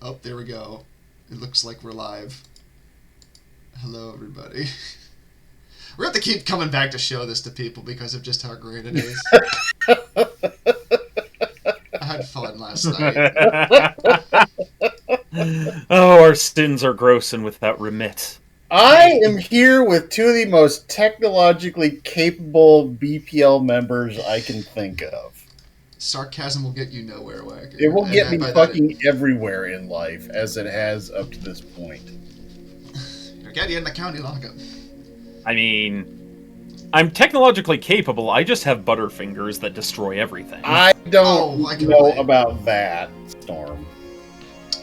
Oh, there we go. It looks like we're live. Hello, everybody. We're going to have to keep coming back to show this to people because of just how great it is. I had fun last night. Oh, our sins are gross and without remit. I am here with two of the most technologically capable BPL members I can think of. Sarcasm will get you nowhere, Wack. It will get me fucking everywhere in life, as it has up to this point. You'll get you in the county lockup. I mean, I'm technologically capable, I just have butterfingers that destroy everything. I don't know about that, Storm.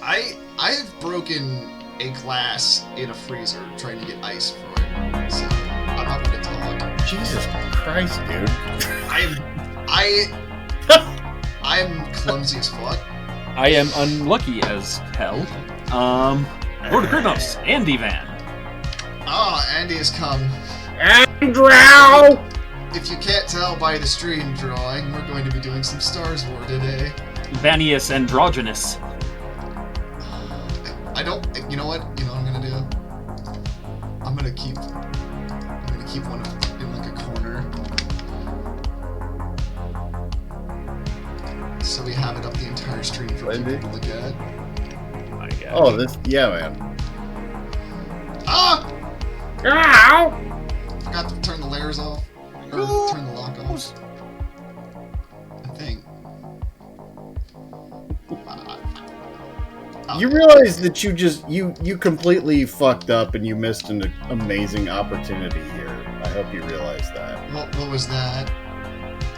I've broken a glass in a freezer trying to get ice for it, so I'm not going to talk. Jesus Christ, dude. I'm clumsy as fuck. I am unlucky as hell. Lord of Gridnos, Andy Van. Andy has come. Andrew! If you can't tell by the stream drawing, we're going to be doing some Stars War today. Vanius Androgynous. You know what I'm gonna do? I'm gonna keep one in like a corner. So we have it up the entire stream for people to look at. Oh, yeah, man. Ah! Ow! Forgot to turn the layers off. Or turn the lock off. I think. You realize that you completely fucked up and you missed an amazing opportunity here. I hope you realize that. What was that?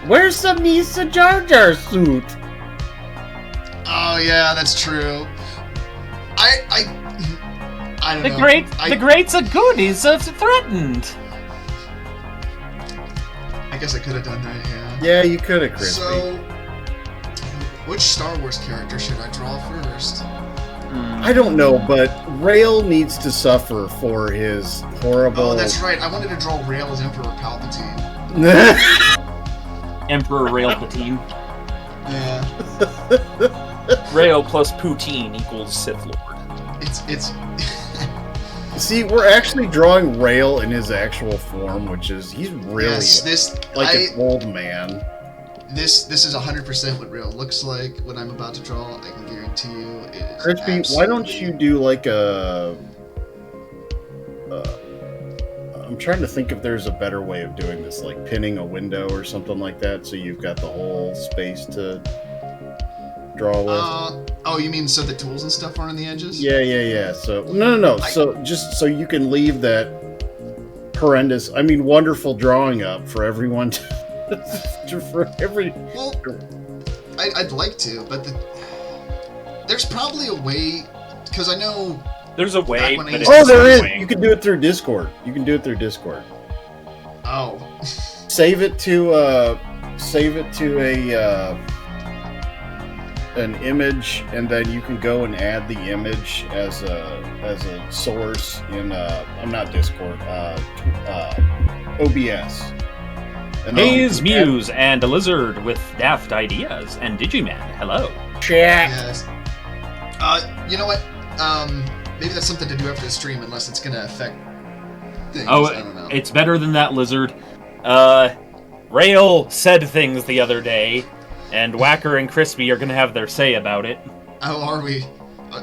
Where's the Misa Jar Jar suit? Oh yeah, that's true. I don't know. The greats are goodies are threatened. I guess I could have done that, yeah. Yeah, you could have, Krispy. So, which Star Wars character should I draw first? I don't know, but Rail needs to suffer for his horrible... Oh, that's right. I wanted to draw Rail as Emperor Palpatine. Emperor Rail Patine. Yeah. Rail plus Poutine equals Sith Lord. It's... See, we're actually drawing Rail in his actual form, which is... He's really an old man. This is 100% what Rail looks like. What I'm about to draw, I can guarantee you, it is Krispy, why don't you do like a... I'm trying to think if there's a better way of doing this, like pinning a window or something like that, so you've got the whole space to draw with. Oh, you mean so the tools and stuff aren't on the edges? Yeah. So no. So just so you can leave that horrendous, wonderful drawing up for everyone to... Well, I'd like to, but there's probably a way, because I know... There's a way, but there is! You can do it through Discord. Oh. Save it to an image, and then you can go and add the image as a source in not Discord, OBS. Haze Muse and a lizard with daft ideas and Digiman. Hello. Chat. Yes. You know what? Maybe that's something to do after the stream, unless it's gonna affect things. Oh, I don't know. It's better than that, lizard. Rail said things the other day, and Whacker and Krispy are gonna have their say about it. Oh, are we?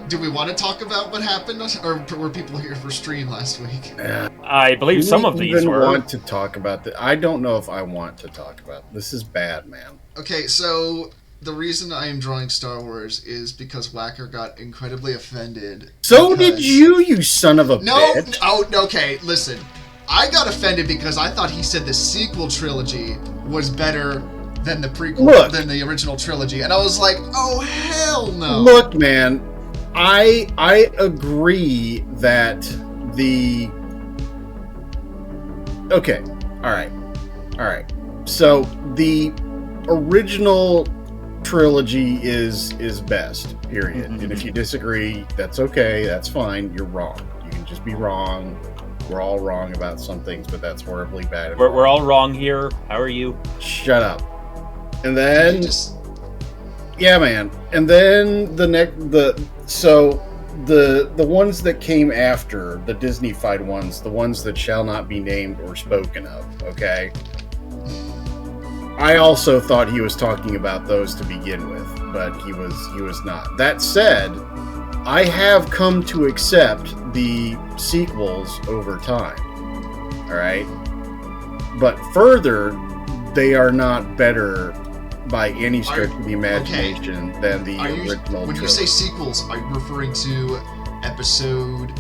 Do we want to talk about what happened, or were people here for stream last week? I believe some of these were. Want to talk about that? I don't know if I want to talk about it. This is bad, man. Okay, so the reason I am drawing Star Wars is because Whacker got incredibly offended. So did you son of a bitch. Oh, okay, listen. I got offended because I thought he said the sequel trilogy was better than the prequel, than the original trilogy, and I was like, oh hell no. Look, man, I agree that the... Okay, alright. So, the original trilogy is best, period. And if you disagree, that's okay, that's fine, you're wrong. You can just be wrong. We're all wrong about some things, but that's horribly bad. We're all wrong here. How are you? Shut up. And then... Yeah, man. And then the ones that came after the Disney-fied ones, the ones that shall not be named or spoken of, okay? I also thought he was talking about those to begin with, but he was not. That said, I have come to accept the sequels over time. All right? But further, they are not better by any stretch of the imagination than the original. When you say sequels, are you referring to episode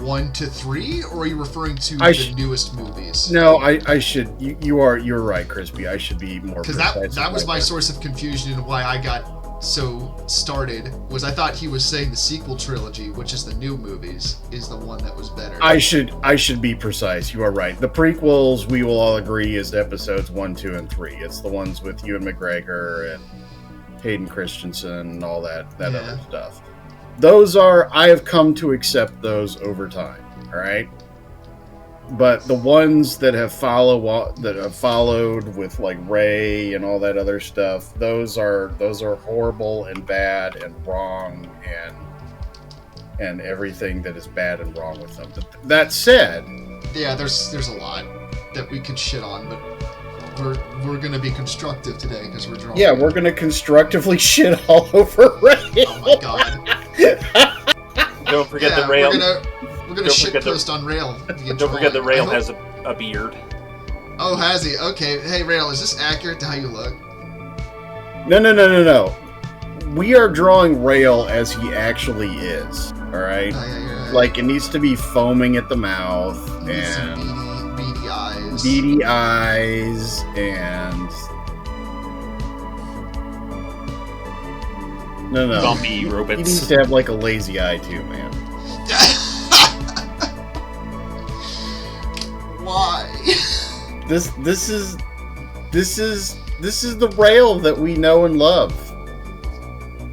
1 to 3, or are you referring to the newest movies? No, I should. You're right, Crispy. I should be more. Because that was my source of confusion and why I got so started. Was I thought he was saying the sequel trilogy, which is the new movies, is the one that was better. I should be precise. You are right. The prequels, we will all agree, is episodes 1, 2, and 3. It's the ones with Ewan McGregor and Hayden Christensen and all that other stuff. Those I have come to accept those over time. All right. But the ones that have followed with like Rey and all that other stuff, those are horrible and bad and wrong and everything that is bad and wrong with them. But that said, yeah, there's a lot that we could shit on, but we're gonna be constructive today because we're drawing. Yeah, we're gonna constructively shit all over Rey. Oh my god! Don't forget the rail. We're gonna shit post on Rail. Don't forget the Rail has a beard. Oh, has he? Okay. Hey, Rail, is this accurate to how you look? No. We are drawing Rail as he actually is. All right. Oh, yeah, you're right. Like it needs to be foaming at the mouth and beady eyes. Beady eyes and no. Zombie robots. He needs to have like a lazy eye too, man. Why? This is the Rail that we know and love.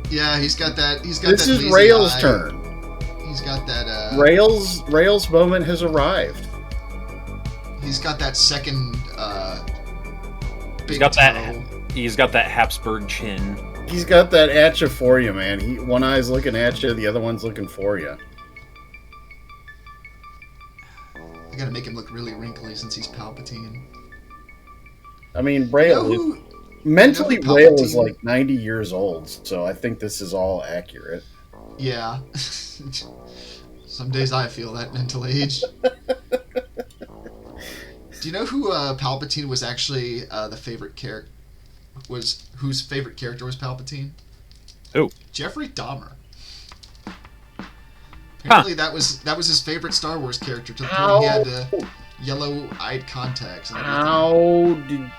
Yeah, he's got that. This is Rail's turn. He's got that. Rail's moment has arrived. He's got that second. He's got that Habsburg chin. He's got that at you for you, man. One eye's looking at you, the other one's looking for you. I gotta make him look really wrinkly since he's Palpatine. I mean, Rail mentally Rail is like 90 years old, so I think this is all accurate. Yeah. Some days I feel that mental age. Do you know who Palpatine was actually the favorite character? Whose favorite character was Palpatine? Who? Jeffrey Dahmer. Apparently that was his favorite Star Wars character to the point he had yellow-eyed contacts. And everything.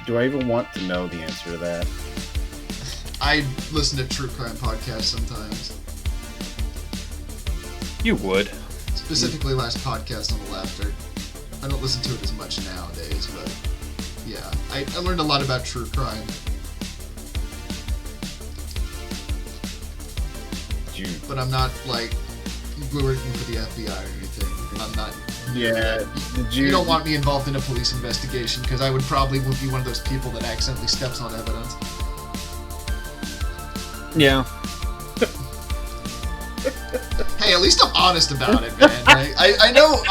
Do I even want to know the answer to that? I listen to true crime podcasts sometimes. You would. Specifically last podcast on the left. I don't listen to it as much nowadays, but yeah. I learned a lot about true crime. But I'm not like working for the FBI or anything. I'm not. Yeah. You don't want me involved in a police investigation because I would probably be one of those people that accidentally steps on evidence. Yeah. Hey, at least I'm honest about it, man. I know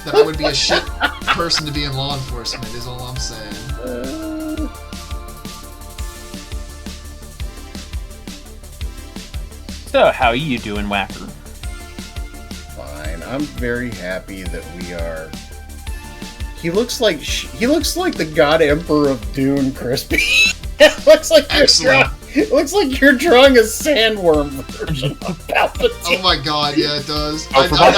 that I would be a shit person to be in law enforcement. Is all I'm saying. So, how you doing, Whacker? Fine. I'm very happy that we are. He looks like the God Emperor of Dune, Crispy. It looks like you're drawing a sandworm version of Palpatine. Oh my god, yeah, it does. That's not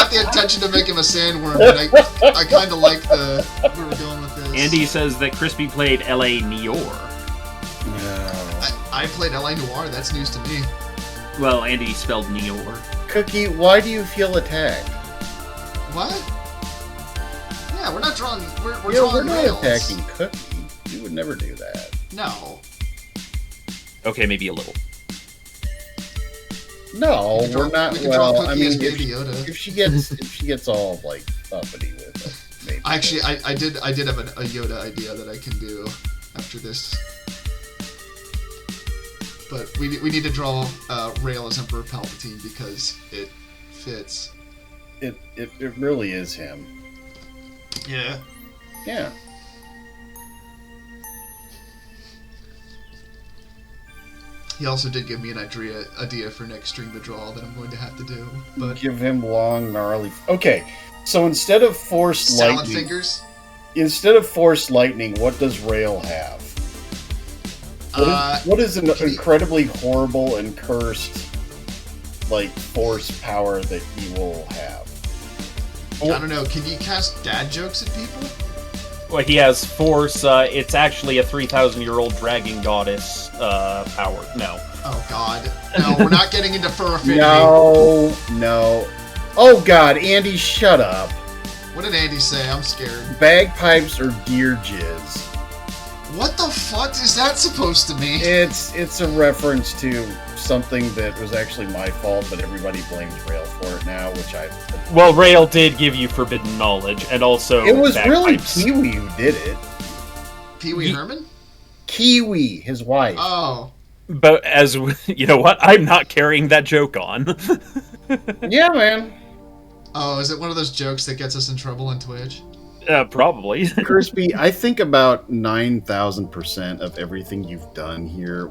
the intention to make him a sandworm, but I kind of like where we're going with this. Andy says that Crispy played L.A. Noire. I played L.A. Noire, that's news to me. Well, Andy spelled Noire. Cookie, why do you feel attacked? What? Yeah, we're not drawing. We're We're drawing not rails. attacking Cookie. You would never do that. No. Okay, maybe a little. No, we're not. Well, I mean, Baby Yoda. if she gets all like uppity with it, maybe. Actually, I did have a Yoda idea that I can do after this. But we need to draw Rail as Emperor Palpatine because it fits. It really is him. Yeah. Yeah. He also did give me an idea for next Stream to Draw that I'm going to have to do. But Give him long, gnarly... Okay, so instead of Force salad Lightning... fingers? Instead of Force Lightning, what does Rail have? What is an incredibly horrible and cursed, like, force power that he will have? I don't know. Can you cast dad jokes at people? Well, he has Force. It's actually a 3,000-year-old dragon goddess power. No. Oh, God. No, we're not getting into fur affinity. No. Oh, God, Andy, shut up. What did Andy say? I'm scared. Bagpipes or deer jizz? What the fuck is that supposed to mean? It's a reference to something that was actually my fault, but everybody blames Rail for it now, which I... Well, Rail did give you forbidden knowledge, and also It was really bagpipes. Kiwi who did it. Pee-wee Herman? Kiwi, his wife. Oh. But as... You know what? I'm not carrying that joke on. Yeah, man. Oh, is it one of those jokes that gets us in trouble on Twitch? Probably. Crispy, I think about 9,000% of everything you've done here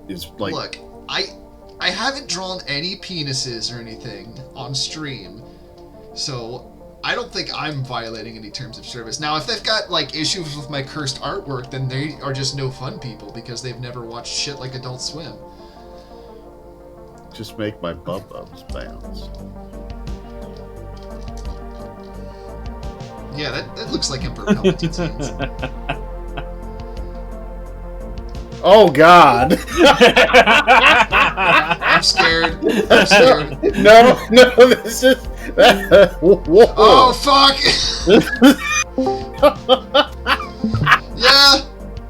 is like... Look, I haven't drawn any penises or anything on stream, so I don't think I'm violating any terms of service. Now, if they've got, like, issues with my cursed artwork, then they are just no fun people because they've never watched shit like Adult Swim. Just make my bub-bubs bounce. Yeah, that looks like Emperor Palpatine's hands. Oh, God. I'm scared. I'm scared. No, this is... Whoa. Oh, fuck! Yeah!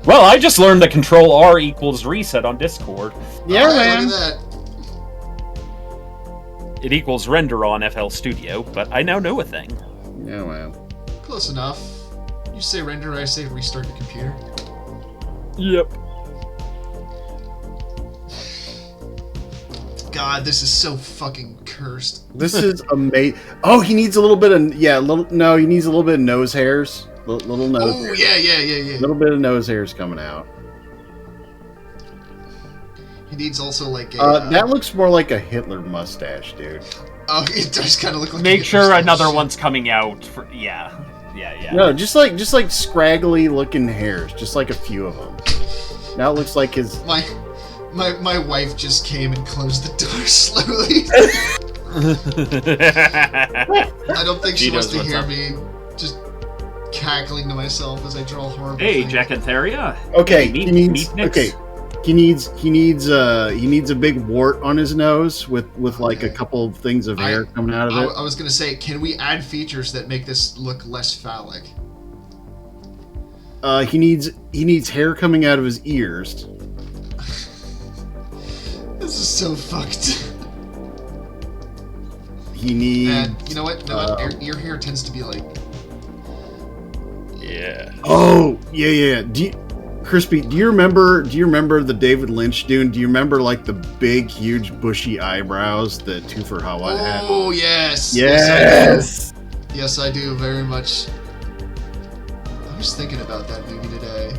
Well, I just learned that Control R equals reset on Discord. Yeah, All right, man. look at that. It equals render on FL Studio, but I now know a thing. Yeah, man. Close enough. You say render, I say restart the computer. Yep. God, this is so fucking cursed. This is amazing. Oh, he needs a little bit of... Yeah, he needs a little bit of nose hairs. Little nose Oh, hairs. yeah. A little bit of nose hairs coming out. He needs also like a... That looks more like a Hitler mustache, dude. Oh, it does kind of look like... Make a sure mustache. another one's coming out. Yeah. No, just like scraggly looking hairs, just like a few of them. Now it looks like his... My wife just came and closed the door slowly. I don't think she wants to hear me just cackling to myself as I draw horrible Hey, things. Jackantheria. Okay, Hey, he needs... meat mix? Okay. He needs a big wart on his nose with like a couple of things of hair coming out of it. I was gonna say, can we add features that make this look less phallic? He needs hair coming out of his ears. This is so fucked. He needs... And you know what? Ear hair tends to be like... Yeah. Oh, yeah. Crispy, do you remember the David Lynch Dune? Do you remember like the big, huge, bushy eyebrows that Twofer Hawa had? Oh, yes. Yes. Yes, I do very much. I was thinking about that movie today.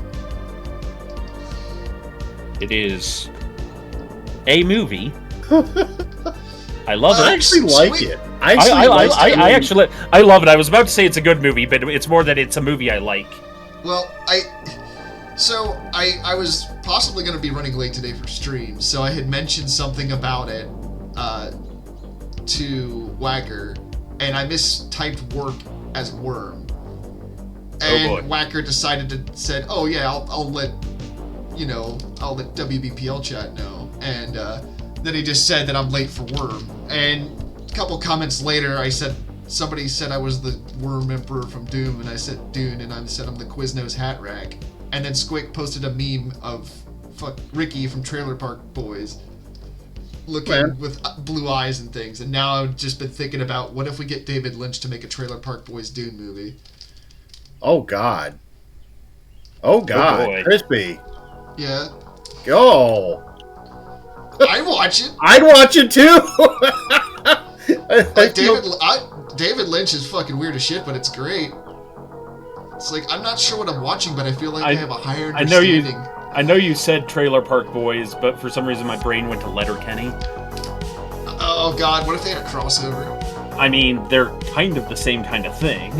It is a movie. I love it. I actually like Sweet. it. I love it. I was about to say it's a good movie, but it's more that it's a movie I like. Well, I was possibly going to be running late today for stream, so I had mentioned something about it to Whacker, and I mistyped work as worm. And boy. Whacker said, "Oh yeah, I'll let WBPL chat know." And then he just said that I'm late for worm. And a couple comments later, somebody said I was the Worm Emperor from Doom, and I said Dune, and I said I'm the Quiznos Hat Rack. And then Squick posted a meme of Ricky from Trailer Park Boys looking with blue eyes and things. And now I've just been thinking about what if we get David Lynch to make a Trailer Park Boys Dune movie? Oh God. Oh God. boy. Crispy. Yeah, Go. I watch it. I'd watch it too. Like David Lynch is fucking weird as shit, but it's great. It's like I'm not sure what I'm watching, but I feel like I have a higher understanding. I know you said Trailer Park Boys, but for some reason my brain went to Letterkenny. Oh God, what if they had a crossover? I mean, they're kind of the same kind of thing.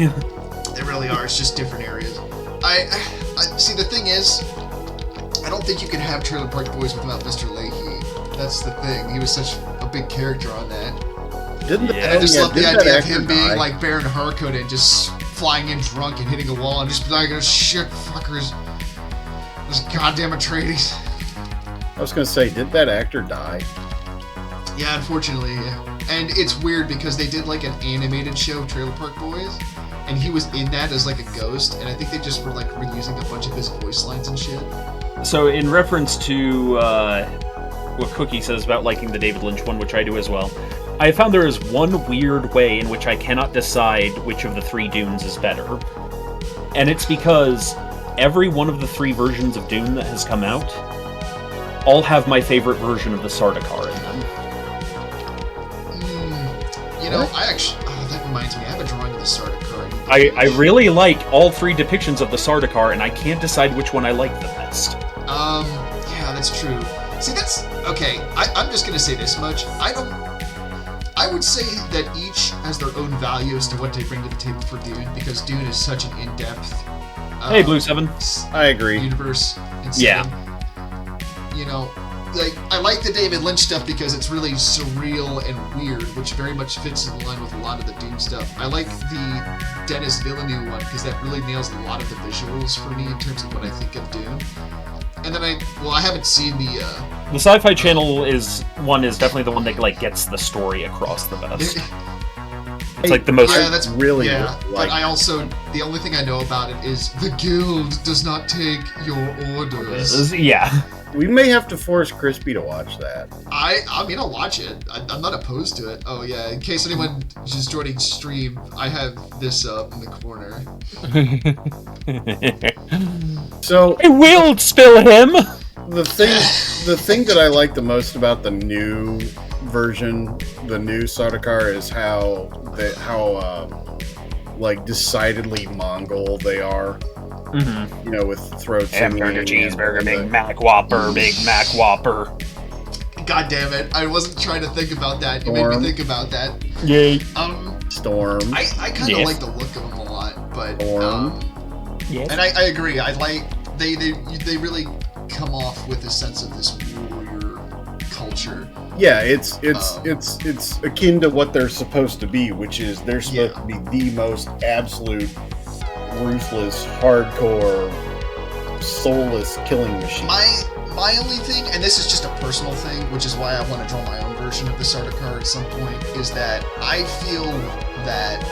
They really are. It's just different areas. I see. The thing is, I don't think you can have Trailer Park Boys without Mr. Leahy. That's the thing. He was such a big character on that. Didn't Yeah. And I just love the didn't idea that of him actor being die? like Baron Harkonnen, just flying in drunk and hitting a wall and just be like, oh, shit, fuckers. Those goddamn Atreides. I was gonna say, did that actor die? Yeah, unfortunately, yeah. And it's weird because they did like an animated show, Trailer Park Boys, and he was in that as like a ghost, and I think they just were like reusing a bunch of his voice lines and shit. So, in reference to what Cookie says about liking the David Lynch one, which I do as well, I found there is one weird way in which I cannot decide which of the three Dunes is better. And it's because every one of the three versions of Dune that has come out all have my favorite version of the Sardaukar in them. You know, I actually... Oh, that reminds me. I have a drawing of the Sardaukar. I really like all three depictions of the Sardaukar, and I can't decide which one I like the best. Yeah, that's true. See, that's... Okay, I'm just gonna say this much. I would say that each has their own value as to what they bring to the table for Dune, because Dune is such an in-depth... Hey, Blue 7. I agree. Universe. And Yeah. You know, like, I like the David Lynch stuff because it's really surreal and weird, which very much fits in line with a lot of the Dune stuff. I like the Denis Villeneuve one because that really nails a lot of the visuals for me in terms of what I think of Dune. And then I haven't seen the Sci-Fi Channel is definitely the one that like gets the story across the best. It's like the most. Yeah, that's really yeah. like- But I also the only thing I know about it is the guild does not take your orders. Yeah. We may have to force Crispy to watch that. I mean, I'll watch it. I'm not opposed to it. Oh yeah, in case anyone is just joining stream, I have this up in the corner. So I will spill him. the thing that I like the most about the new version, the new Sardaukar, is how like decidedly Mongol they are. Mm-hmm. You know, with throat Hamburger, singing cheeseburger, and Big Mac Whopper, Big Mac Whopper. God damn it! I wasn't trying to think about that. You made Storm. me think about that. Yay. Storm. I kind of Yes. like the look of them a lot, but Storm. Yes. and I agree. I like they really come off with a sense of this warrior culture. Yeah, it's akin to what they're supposed to be, which is they're supposed Yeah. to be the most absolute, ruthless, hardcore, soulless killing machine. My only thing, and this is just a personal thing, which is why I want to draw my own version of the Sardaukar at some point, is that I feel that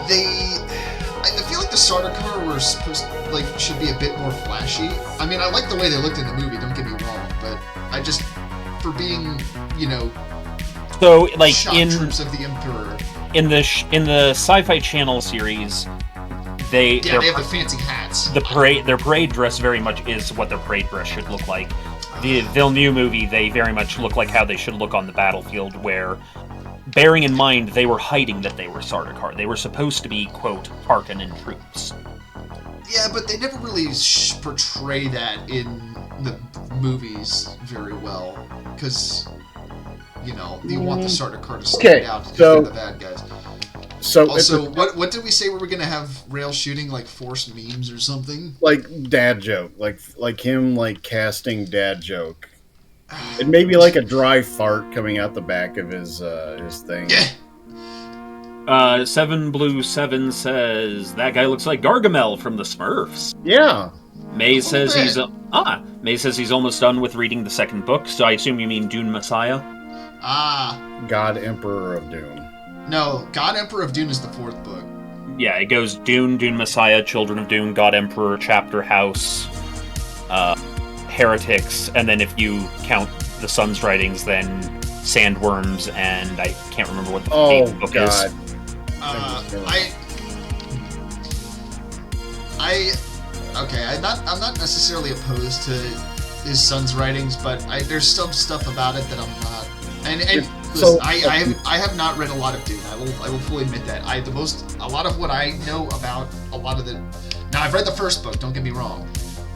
I feel like the Sardaukar were supposed should be a bit more flashy. I mean, I like the way they looked in the movie. Don't get me wrong, but I just for being, you know, So, like shock troops of the Emperor. in the Sci-Fi Channel series, they Yeah, they have the fancy hats. their parade dress very much is what their parade dress should look like. The Villeneuve movie, they very much look like how they should look on the battlefield, where, bearing in mind, they were hiding that they were Sardaukar. They were supposed to be, quote, Harkonnen troops. Yeah, but they never really portray that in the movies very well, because, you know, you want the Sardaukar to stand out because so- they're the bad guys. So Also, what did we say we were gonna have Rail shooting, like forced memes or something? like dad joke, like him like casting dad joke, and maybe like a dry fart coming out the back of his thing. Yeah. 7 Blue 7 says, that guy looks like Gargamel from the Smurfs. Yeah. May says bit. May says he's almost done with reading the second book, so I assume you mean Dune Messiah? God Emperor of Doom. No, God Emperor of Dune is the fourth book. Yeah, it goes Dune, Dune Messiah, Children of Dune, God Emperor, Chapter House, Heretics, and then if you count the Sun's writings, then Sandworms, and I can't remember what the eighth book God. is. I'm not necessarily opposed to his son's writings, but there's some stuff about it that I'm not. And listen, I have not read a lot of Dune. I will fully admit that. A lot of what I know about a lot of the. Now I've read the first book. Don't get me wrong,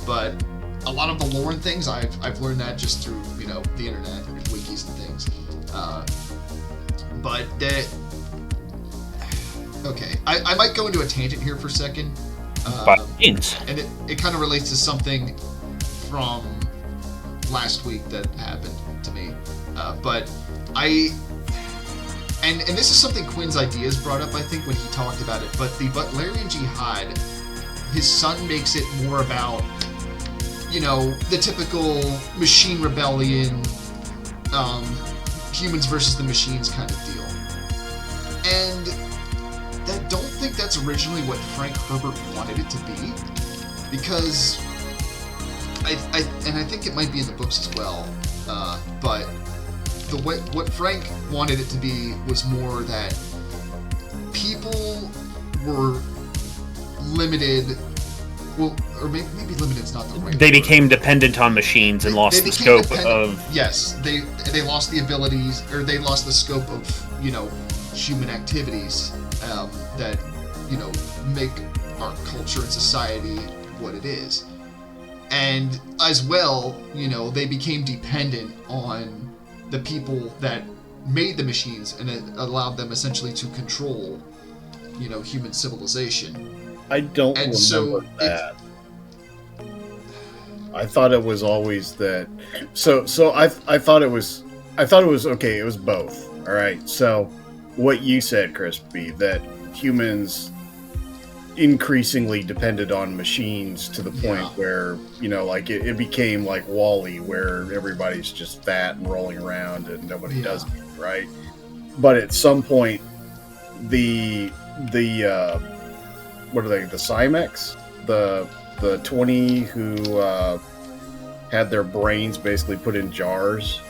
but a lot of the lore and things I've learned that just through the internet and wikis and things. But okay, I might go into a tangent here for a second. And it kind of relates to something from last week that happened to me. But and this is something Quinn's Ideas brought up, I think, when he talked about it. But the Butlerian Jihad, his son makes it more about, the typical machine rebellion, humans versus the machines kind of deal. And I don't think that's originally what Frank Herbert wanted it to be, because I think it might be in the books as well, but what Frank wanted it to be was more that people were limited. Well, or maybe limited is not the right. They became dependent on machines and lost the scope of. Yes, they lost the abilities, or they lost the scope of human activities that make our culture and society what it is, and as well, they became dependent on the people that made the machines, and it allowed them essentially to control, human civilization. I don't remember that. I thought it was always that. So I thought it was okay. It was both. All right. So what you said, Crispy, that humans increasingly depended on machines to the point where it became like WALL-E, where everybody's just fat and rolling around and nobody does anything, right? But at some point, the what are they? The Cymex, the 20 who had their brains basically put in jars.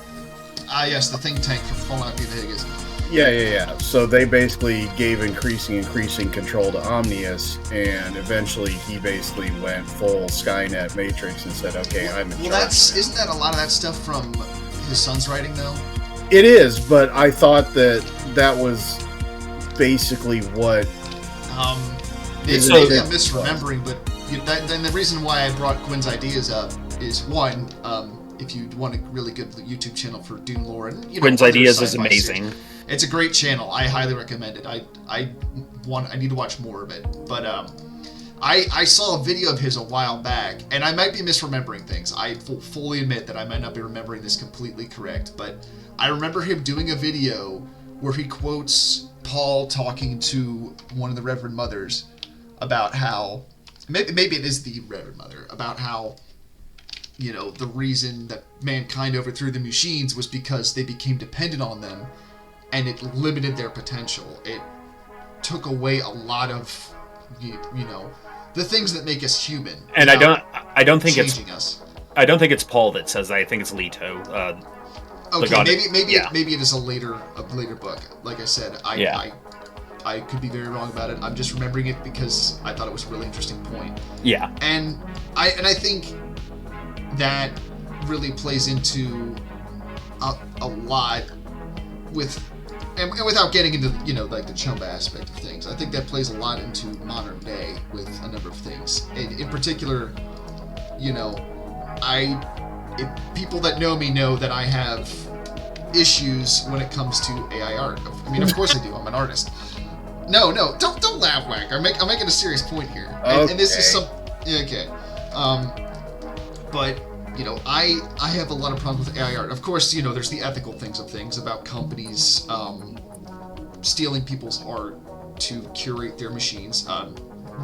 Yes, the think tank from Fallout New Vegas. Yeah. So they basically gave increasing control to Omnius, and eventually he basically went full Skynet Matrix and said, "Okay, I'm in charge." Well, isn't that a lot of that stuff from his son's writing, though? It is, but I thought that was basically what. Maybe I'm misremembering, but then the reason why I brought Quinn's Ideas up is one, if you want a really good YouTube channel for Dune lore, and Quinn's Ideas is amazing. Series, it's a great channel. I highly recommend it. I need to watch more of it, but I saw a video of his a while back, and I might be misremembering things. I fully admit that I might not be remembering this completely correct, but I remember him doing a video where he quotes Paul talking to one of the Reverend Mothers about how, maybe it is the Reverend Mother, about how, the reason that mankind overthrew the machines was because they became dependent on them, and it limited their potential. It took away a lot of, the things that make us human. And I don't think us. I don't think it's Paul that says that. I think it's Leto. Okay, maybe it is a later book. Like I said, I could be very wrong about it. I'm just remembering it because I thought it was a really interesting point. Yeah. And I think that really plays into a lot with, and without getting into like the Chumba aspect of things, I think that plays a lot into modern day with a number of things. And in particular, people that know me know that I have issues when it comes to AI art. I mean, of course I do. I'm an artist. No, don't laugh, Whack. I'm making a serious point here, and this is okay. But I have a lot of problems with AI art. Of course, there's the ethical things about companies stealing people's art to curate their machines.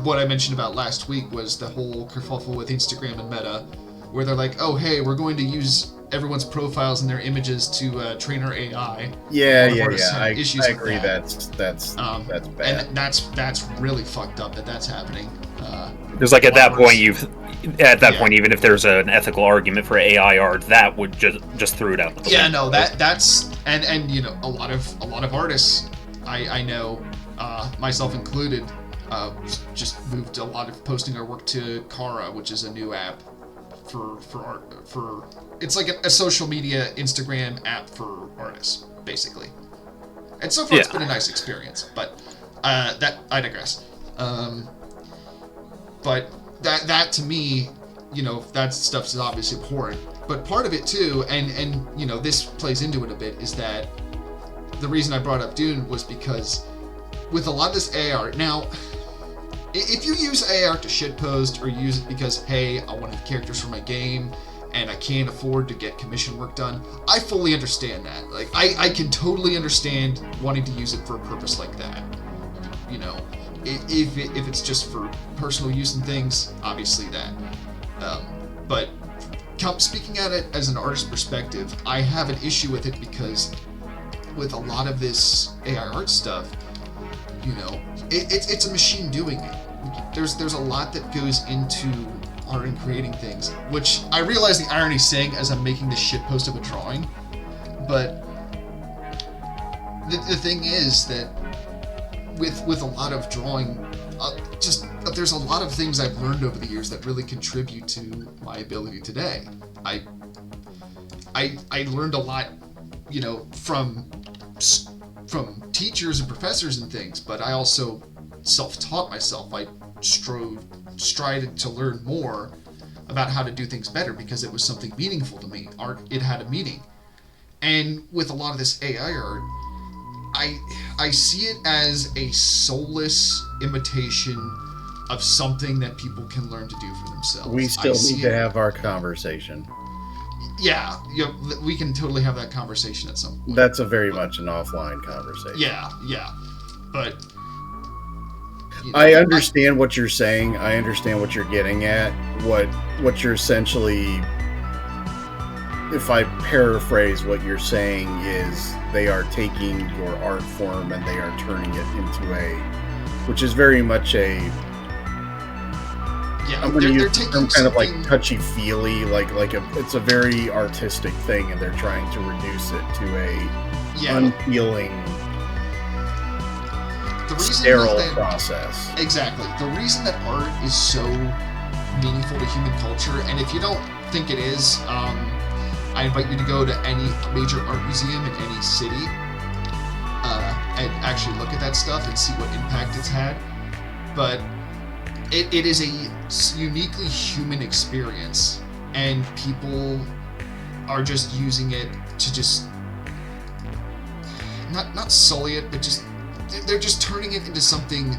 What I mentioned about last week was the whole kerfuffle with Instagram and Meta, where they're like, "Oh, hey, we're going to use everyone's profiles and their images to train our AI." Yeah. I agree. That's bad. And that's really fucked up that's happening. Because at that point, even if there's an ethical argument for AI art, that would just throw it out. That's and a lot of artists I know, myself included, just moved a lot of posting our work to Kara, which is a new app for art. It's like a social media Instagram app for artists, basically. And so far, it's been a nice experience. But that I digress. But that to me, that stuff's obviously important. But part of it too, and this plays into it a bit, is that the reason I brought up Dune was because with a lot of this AR now. If you use AR to shitpost or use it because, hey, I want to have characters for my game and I can't afford to get commission work done, I fully understand that. Like, I can totally understand wanting to use it for a purpose like that. If it's just for personal use and things, obviously that. But speaking at it as an artist perspective, I have an issue with it because with a lot of this AI art stuff, it's a machine doing it. There's a lot that goes into art and creating things, which I realize the irony saying as I'm making this shitpost of a drawing, but the thing is that with a lot of drawing, there's a lot of things I've learned over the years that really contribute to my ability today. I learned a lot, from teachers and professors and things, but I also self-taught myself. I strided to learn more about how to do things better because it was something meaningful to me. Art, it had a meaning. And with a lot of this AI art, I see it as a soulless imitation of something that people can learn to do for themselves. We still need to have our conversation. Yeah, we can totally have that conversation at some point. That's a very much an offline conversation. Yeah. But I understand what you're saying. I understand what you're getting at. What you're essentially, if I paraphrase what you're saying, is they are taking your art form and they are turning it into which is very much I'm going to use the term kind of like touchy-feely, it's a very artistic thing, and they're trying to reduce it to a unfeeling, sterile process. Exactly. The reason that art is so meaningful to human culture, and if you don't think it is, I invite you to go to any major art museum in any city and actually look at that stuff and see what impact it's had. But it is a uniquely human experience, and people are just using it to just not sully it, but they're just turning it into something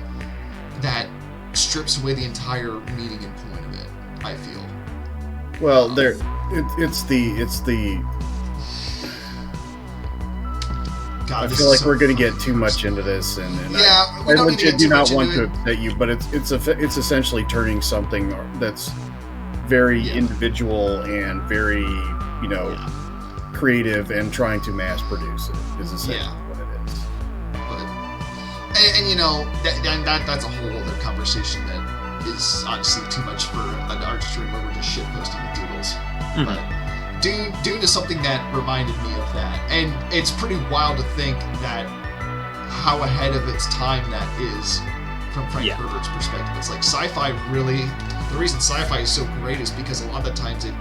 that strips away the entire meaning and point of it, I feel. Well, it's the God, I feel like we're going to get too much into this, and I do not want to upset you, but it's essentially turning something that's very individual and very creative and trying to mass produce it is essentially what it is. But that's a whole other conversation that is honestly too much for an art stream where we're just shitposting the doodles. Mm-hmm. But Dune is something that reminded me of that, and it's pretty wild to think that how ahead of its time that is from Frank Herbert's perspective. It's like sci-fi really, the reason sci-fi is so great is because a lot of the times it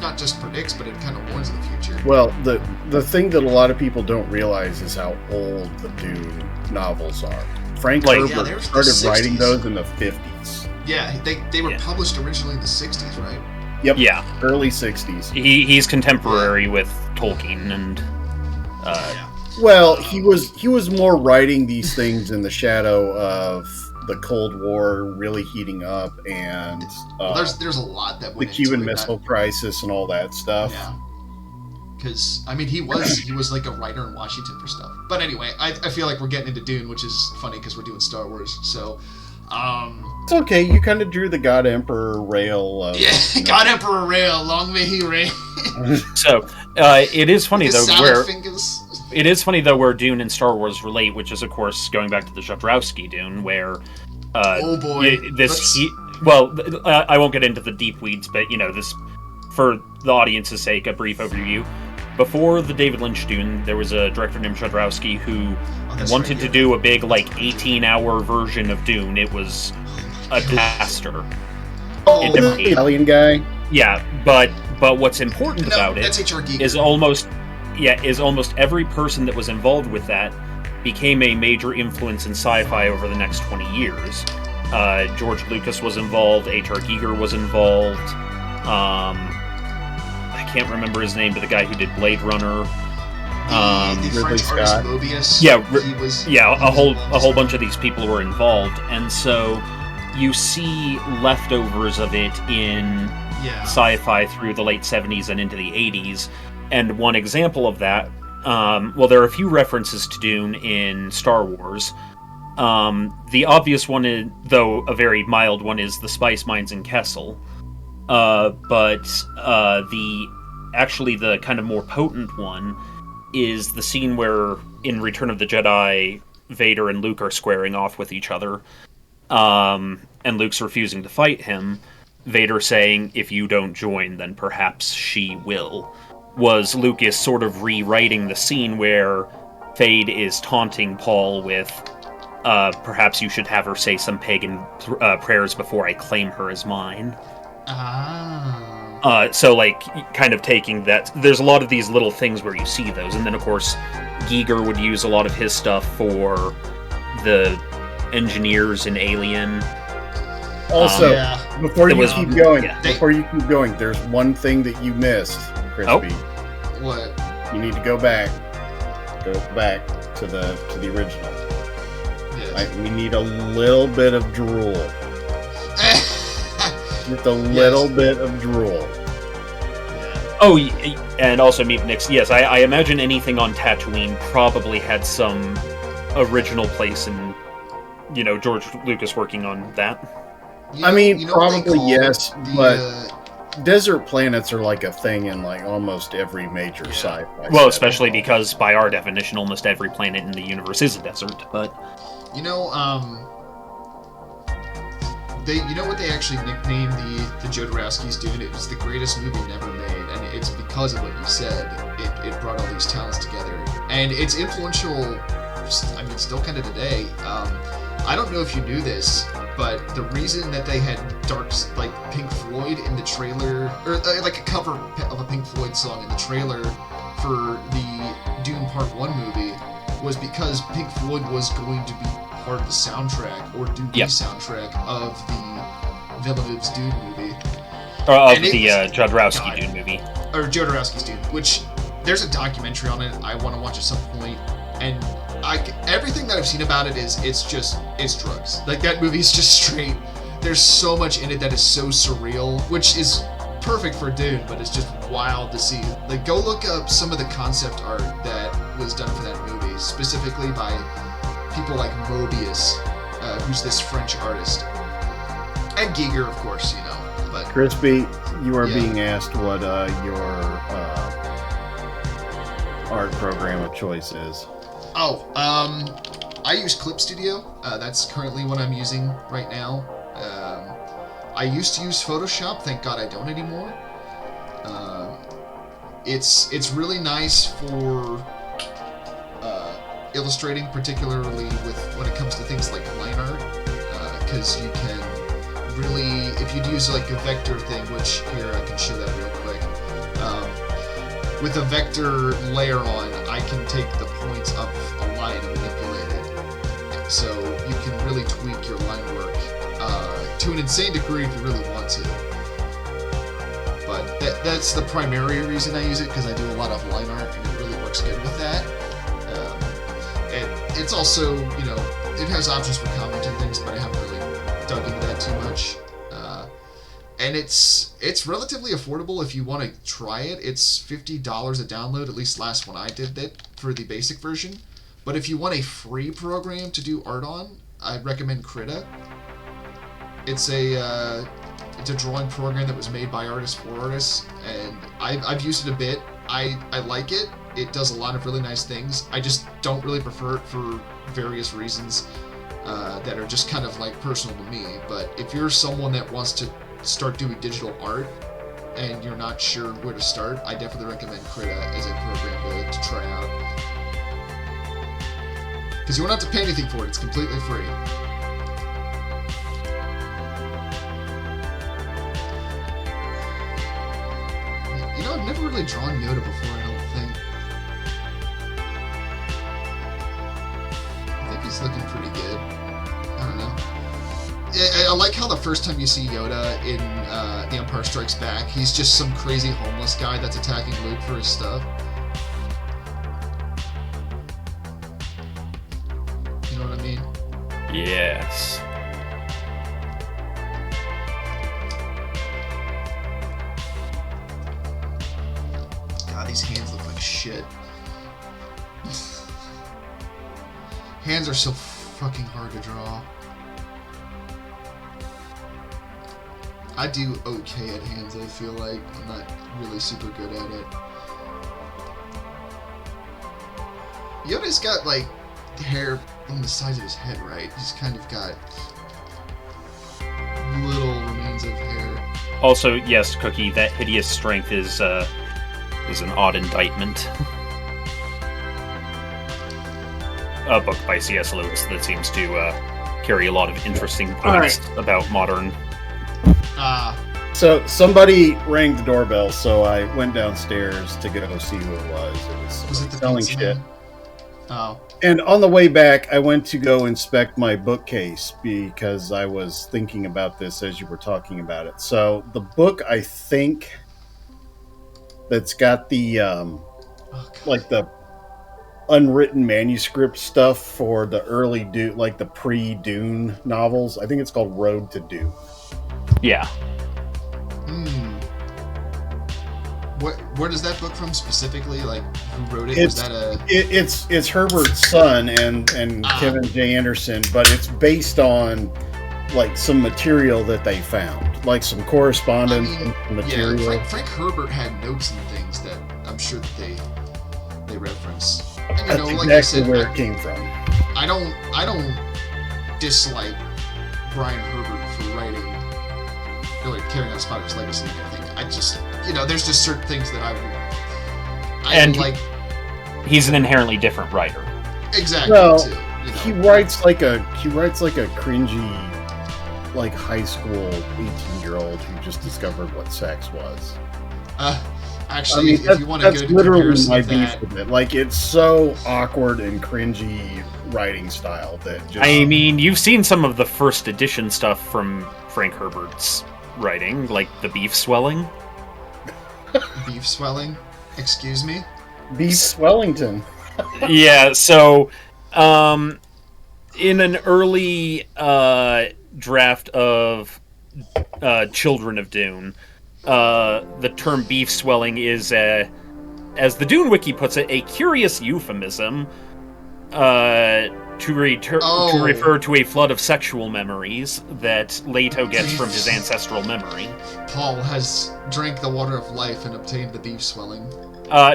not just predicts, but it kind of warns of the future. Well, the thing that a lot of people don't realize is how old the Dune novels are. Frank Herbert started writing those in the 50s. Yeah, they were published originally in the 60s, right? Yep. Yeah. Early 60s. He's contemporary with Tolkien and Well, he was more writing these things in the shadow of the Cold War really heating up, and there's a lot that went the Cuban Missile Crisis and all that stuff. Yeah. Because he was like a writer in Washington for stuff. But anyway, I feel like we're getting into Dune, which is funny because we're doing Star Wars. So it's okay. You kind of drew the God Emperor rail. God Emperor rail. Long may he reign. So it is funny though fingers. It is funny though where Dune and Star Wars relate, which is of course going back to the Jodorowsky Dune, where oh boy, I won't get into the deep weeds, but this, for the audience's sake, a brief overview. before the David Lynch Dune, there was a director named Jodorowsky who wanted to do a big, like, 18-hour version of Dune. It was a disaster. Oh, the Italian guy? Yeah, but what's important about it is almost every person that was involved with that became a major influence in sci-fi over the next 20 years. George Lucas was involved, H.R. Giger was involved, I can't remember his name, but the guy who did Blade Runner. The French artist Mobius. A whole bunch of these people were involved, and so you see leftovers of it in sci-fi through the late 70s and into the 80s. And one example of that, there are a few references to Dune in Star Wars. The obvious one, though a very mild one, is the spice mines in Kessel. But the kind of more potent one is the scene where, in Return of the Jedi, Vader and Luke are squaring off with each other. And Luke's refusing to fight him. Vader saying, "If you don't join, then perhaps she will," was Lucas sort of rewriting the scene where Thade is taunting Paul with, perhaps you should have her say some pagan prayers before I claim her as mine. So, like, kind of taking that... There's a lot of these little things where you see those, and then, of course, Giger would use a lot of his stuff for the engineers in Alien. Also, before you keep going, there's one thing that you missed, Crispy. Oh. What? You need to go back to the original. Yes. We need a little bit of drool. Just a little bit of drool. Yeah. Oh, and also Meat Nix. Yes, I imagine anything on Tatooine probably had some original place in, George Lucas working on that. Probably yes, but desert planets are like a thing in like almost every major sci-fi. Well, especially because by our definition, almost every planet in the universe is a desert. But what they actually nicknamed the Jodorowsky's Dune? It was the greatest movie never made, and it's because of what you said. It brought all these talents together, and it's influential. Still kind of today. I don't know if you knew this, but the reason that they had Pink Floyd in the trailer, or like a cover of a Pink Floyd song in the trailer for the Dune Part 1 movie was because Pink Floyd was going to be part of the soundtrack, or do the soundtrack of the Villeneuve's Dune movie. Jodorowsky Dune movie. Or Jodorowsky's Dune, which there's a documentary on it I want to watch at some point, and everything that I've seen about it is it's drugs. Like, that movie's just straight. There's so much in it that is so surreal, which is perfect for Dune, but it's just wild to see. Like, go look up some of the concept art that was done for that movie, specifically by people like Mobius, who's this French artist, and Giger, of course, But Crispy, you are being asked what your art program of choice is. I use Clip Studio. That's currently what I'm using right now. I used to use Photoshop. Thank God I don't anymore. It's really nice for illustrating, particularly when it comes to things like line art, because you can really, if you'd use like a vector thing, which here I can show that real quick. With a vector layer on, I can take the points of a line and manipulate it. So you can really tweak your line work to an insane degree if you really want to. But that's the primary reason I use it, because I do a lot of line art and it really works good with that. And it's also, it has options for comment and things, but I haven't really dug into that too much. And it's relatively affordable if you want to try it. It's $50 a download, at least last when I did it, for the basic version. But if you want a free program to do art on, I'd recommend Krita. It's a drawing program that was made by artists for artists, and I've used it a bit. I like it. It does a lot of really nice things. I just don't really prefer it for various reasons that are just kind of like personal to me. But if you're someone that wants to start doing digital art, and you're not sure where to start, I definitely recommend Krita as a program to try out. Because you won't have to pay anything for it, it's completely free. You know, I've never really drawn Yoda before, I don't think. I think he's looking pretty good. I don't know. I like how the first time you see Yoda in The Empire Strikes Back, he's just some crazy homeless guy that's attacking Luke for his stuff. You know what I mean? Yes. God, these hands look like shit. Hands are so fucking hard to draw. I do okay at hands, I feel like. I'm not really super good at it. Yoda's got, like, hair on the sides of his head, right? He's kind of got little remains of hair. Also, yes, Cookie, that hideous strength is an odd indictment. A book by C.S. Lewis that seems to carry a lot of interesting points about modern... So somebody rang the doorbell, so I went downstairs to go see who it was. It was it the selling pizza shit. man? Oh. And on the way back, I went to go inspect my bookcase because I was thinking about this as you were talking about it. So the book, I think, that's got the like the unwritten manuscript stuff for the early Dune, like the pre-Dune novels. I think it's called Road to Dune. Yeah. Where does that book from specifically? Like, who wrote it? It's, Was that a... It's Herbert's son and Kevin J. Anderson, but it's based on like some material that they found, like some correspondence and material. Yeah, Frank Herbert had notes and things that I'm sure that they reference. And, you That's know, exactly like you said, where it came from. I don't dislike Brian Herbert for writing, really carrying on Spider's legacy and everything. I just, you know, there's just certain things that I like. He's an inherently different writer. Exactly. Well, too, you know. he writes like a cringy, like high school 18-year-old who just discovered what sex was. Actually, if you want a good literally comparison my of that, beef with it. Like, it's so awkward and cringy writing style that just... I mean, you've seen some of the first edition stuff from Frank Herbert's writing, like the beef swelling. beef swelling. Excuse me. Beef Swellington. Yeah, so in an early draft of Children of Dune, the term beef swelling is, as the Dune Wiki puts it, a curious euphemism to refer to a flood of sexual memories that Leto gets from his ancestral memory. Paul has drank the water of life and obtained the beef swelling.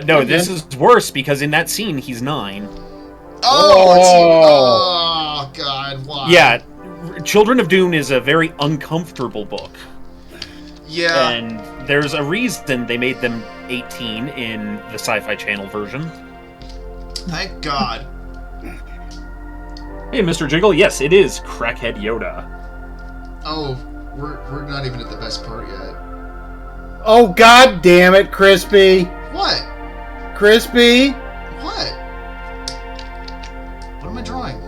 No, this is worse because in that scene he's 9. Oh, God, why? Yeah, Children of Dune is a very uncomfortable book. Yeah. And there's a reason they made them 18 in the Sci-Fi Channel version. Thank God. Hey, Mr. Jiggle, yes, it is Crackhead Yoda. Oh, we're not even at the best part yet. Oh, God damn it, Crispy. What? Crispy? What? What am I drawing?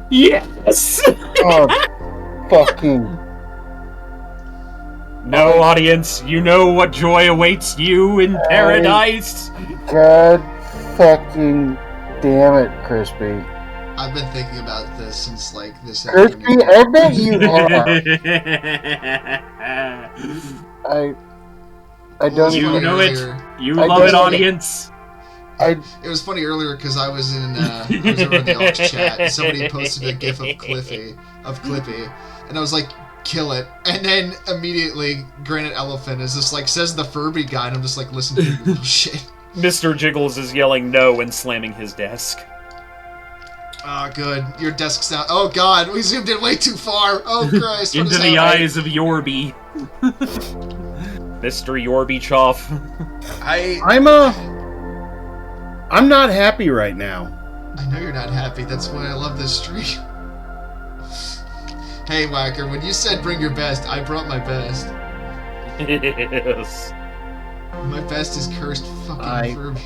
Yes! Oh, fucking... No, audience, you know what joy awaits you in paradise. God fucking damn it, Crispy. I've been thinking about this since, like, this Crispy, afternoon. I bet you are. I don't You even... know it. Earlier. You I love it, don't- audience. It was funny earlier because I was in over in the Aux chat and somebody posted a gif of Clippy, and I was like, kill it. And then immediately Granite Elephant is just like, says the Furby guy, and I'm just like, listen to you little shit. Mr. Jiggles is yelling no and slamming his desk. Oh, good. Your desk's out. Oh, God. We zoomed in way too far. Oh, Christ. What Into is the happening? eyes of Yorby. Mr. Yorbichoff. I'm not happy right now. I know you're not happy. That's why I love this stream. Hey, Whacker, when you said bring your best, I brought my best. Yes. My best is cursed fucking Furby.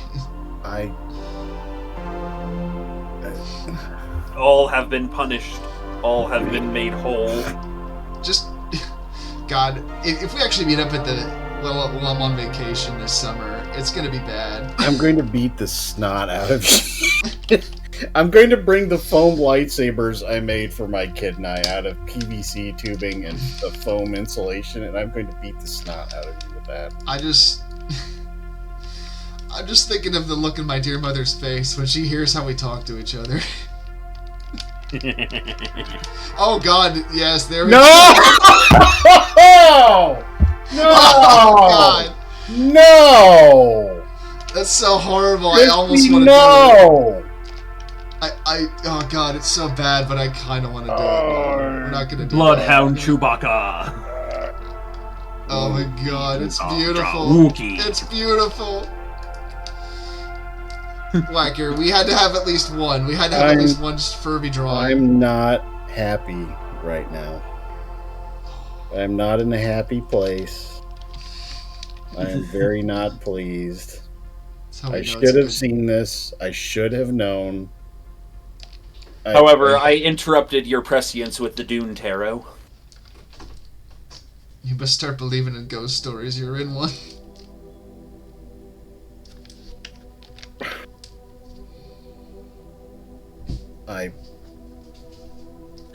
All have been punished. All have been made whole. Just, God, if we actually meet up at the, well, I'm on vacation this summer, it's gonna be bad. I'm going to beat the snot out of you. I'm going to bring the foam lightsabers I made for my kid and I out of PVC tubing and the foam insulation, and I'm going to beat the snot out of you with that. I'm just thinking of the look in my dear mother's face when she hears how we talk to each other. Oh God, yes, there we go. No! Oh God. No! That's so horrible. Krispy, I almost want to do it. Oh God, it's so bad, but I kind of want to do it. We're not gonna do Bloodhound that. Chewbacca. Oh my God, it's beautiful. Wookiee. It's beautiful. Whacker, we had to have at least one. We had to have at least one Furby drawing. I'm not happy right now. I'm not in a happy place. I am very not pleased. I should have seen this. I should have known. However, I interrupted your prescience with the Dune Tarot. You must start believing in ghost stories. You're in one.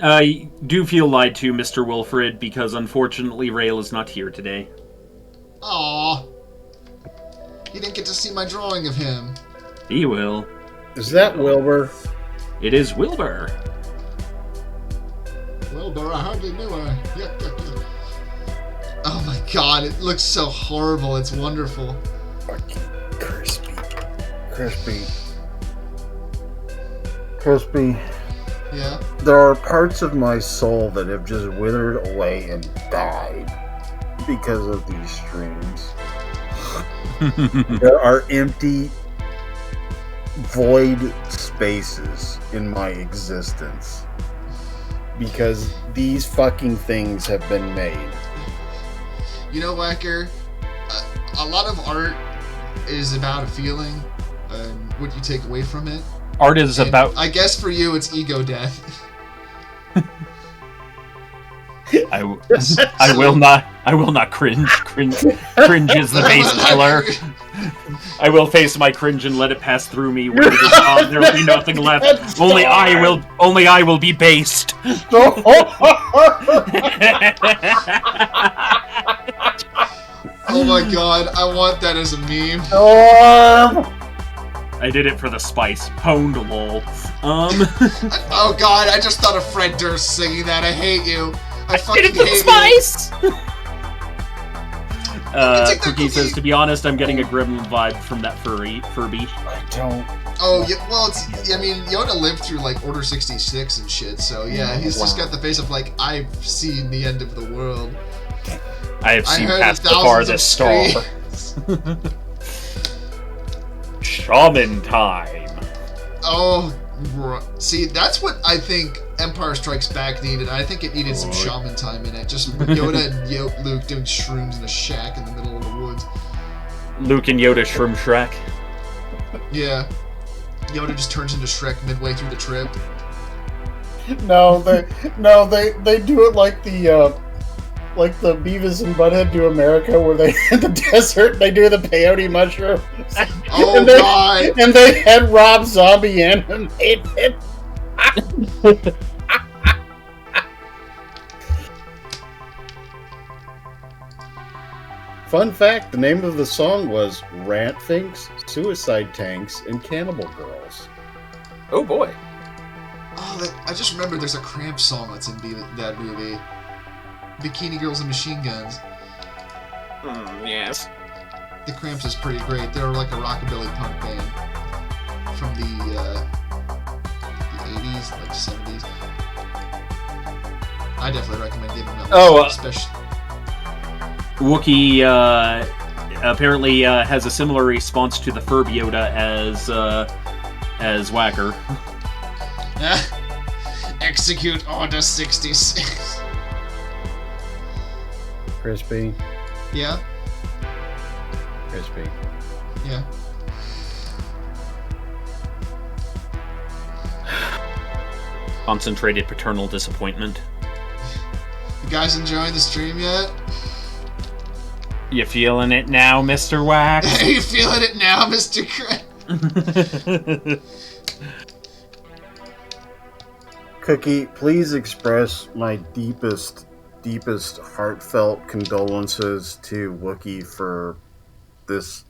I do feel lied to, Mr. Wilfred, because unfortunately Rail is not here today. Aww. You didn't get to see my drawing of him. He will. Is that Wilbur? It is Wilbur. Wilbur, I hardly knew her. Yuck, yuck, yuck. Oh my God, it looks so horrible. It's wonderful. Fucking Crispy. Yeah? There are parts of my soul that have just withered away and died because of these streams. There are empty, void spaces in my existence because these fucking things have been made. You know, Whacker, a lot of art is about a feeling and what you take away from it. Art is And about... I guess for you, it's ego death. I will not cringe. Cringe is the base killer. I will face my cringe and let it pass through me. When it is gone, there will be nothing left. Only I will be based. Oh my God, I want that as a meme. I did it for the spice. Pwned lol. Oh God, I just thought of Fred Durst singing that. I hate you. I fucking did it for the hate spice! Take that Cookie says, cookie. to be honest, I'm getting a gremlin vibe from that Furby. I don't. Oh, yeah, well, I mean, Yoda lived through, like, Order 66 and shit, so, yeah, he's just got the face of, like, I've seen the end of the world. I have seen heard past the thousands farthest of star. Shaman time. Oh, see, that's what I think Empire Strikes Back needed. I think it needed some shaman time in it. Just Yoda and Luke doing shrooms in a shack in the middle of the woods. Luke and Yoda shroom Shrek. Yeah. Yoda just turns into Shrek midway through the trip. No, they do it like the Beavis and Butthead do America, where they in the desert they do the peyote mushrooms. Oh God! And they had Rob Zombie animated. Fun fact: the name of the song was "Rant Finks, Suicide Tanks, and Cannibal Girls." Oh boy. Oh, I just remembered there's a Cramp song that's in that movie. Bikini Girls and Machine Guns. Yes. The Cramps is pretty great. They're like a rockabilly punk band from the 80s, like 70s. I definitely recommend giving them a Wookiee apparently has a similar response to the Furby Yoda as Whacker. Execute Order 66. Crispy. Yeah? Crispy. Yeah. Concentrated paternal disappointment. You guys enjoying the stream yet? You feeling it now, Mr. Wax? Are you feeling it now, Mr. Craig? Cookie, please express my deepest heartfelt condolences to Wookiee for this.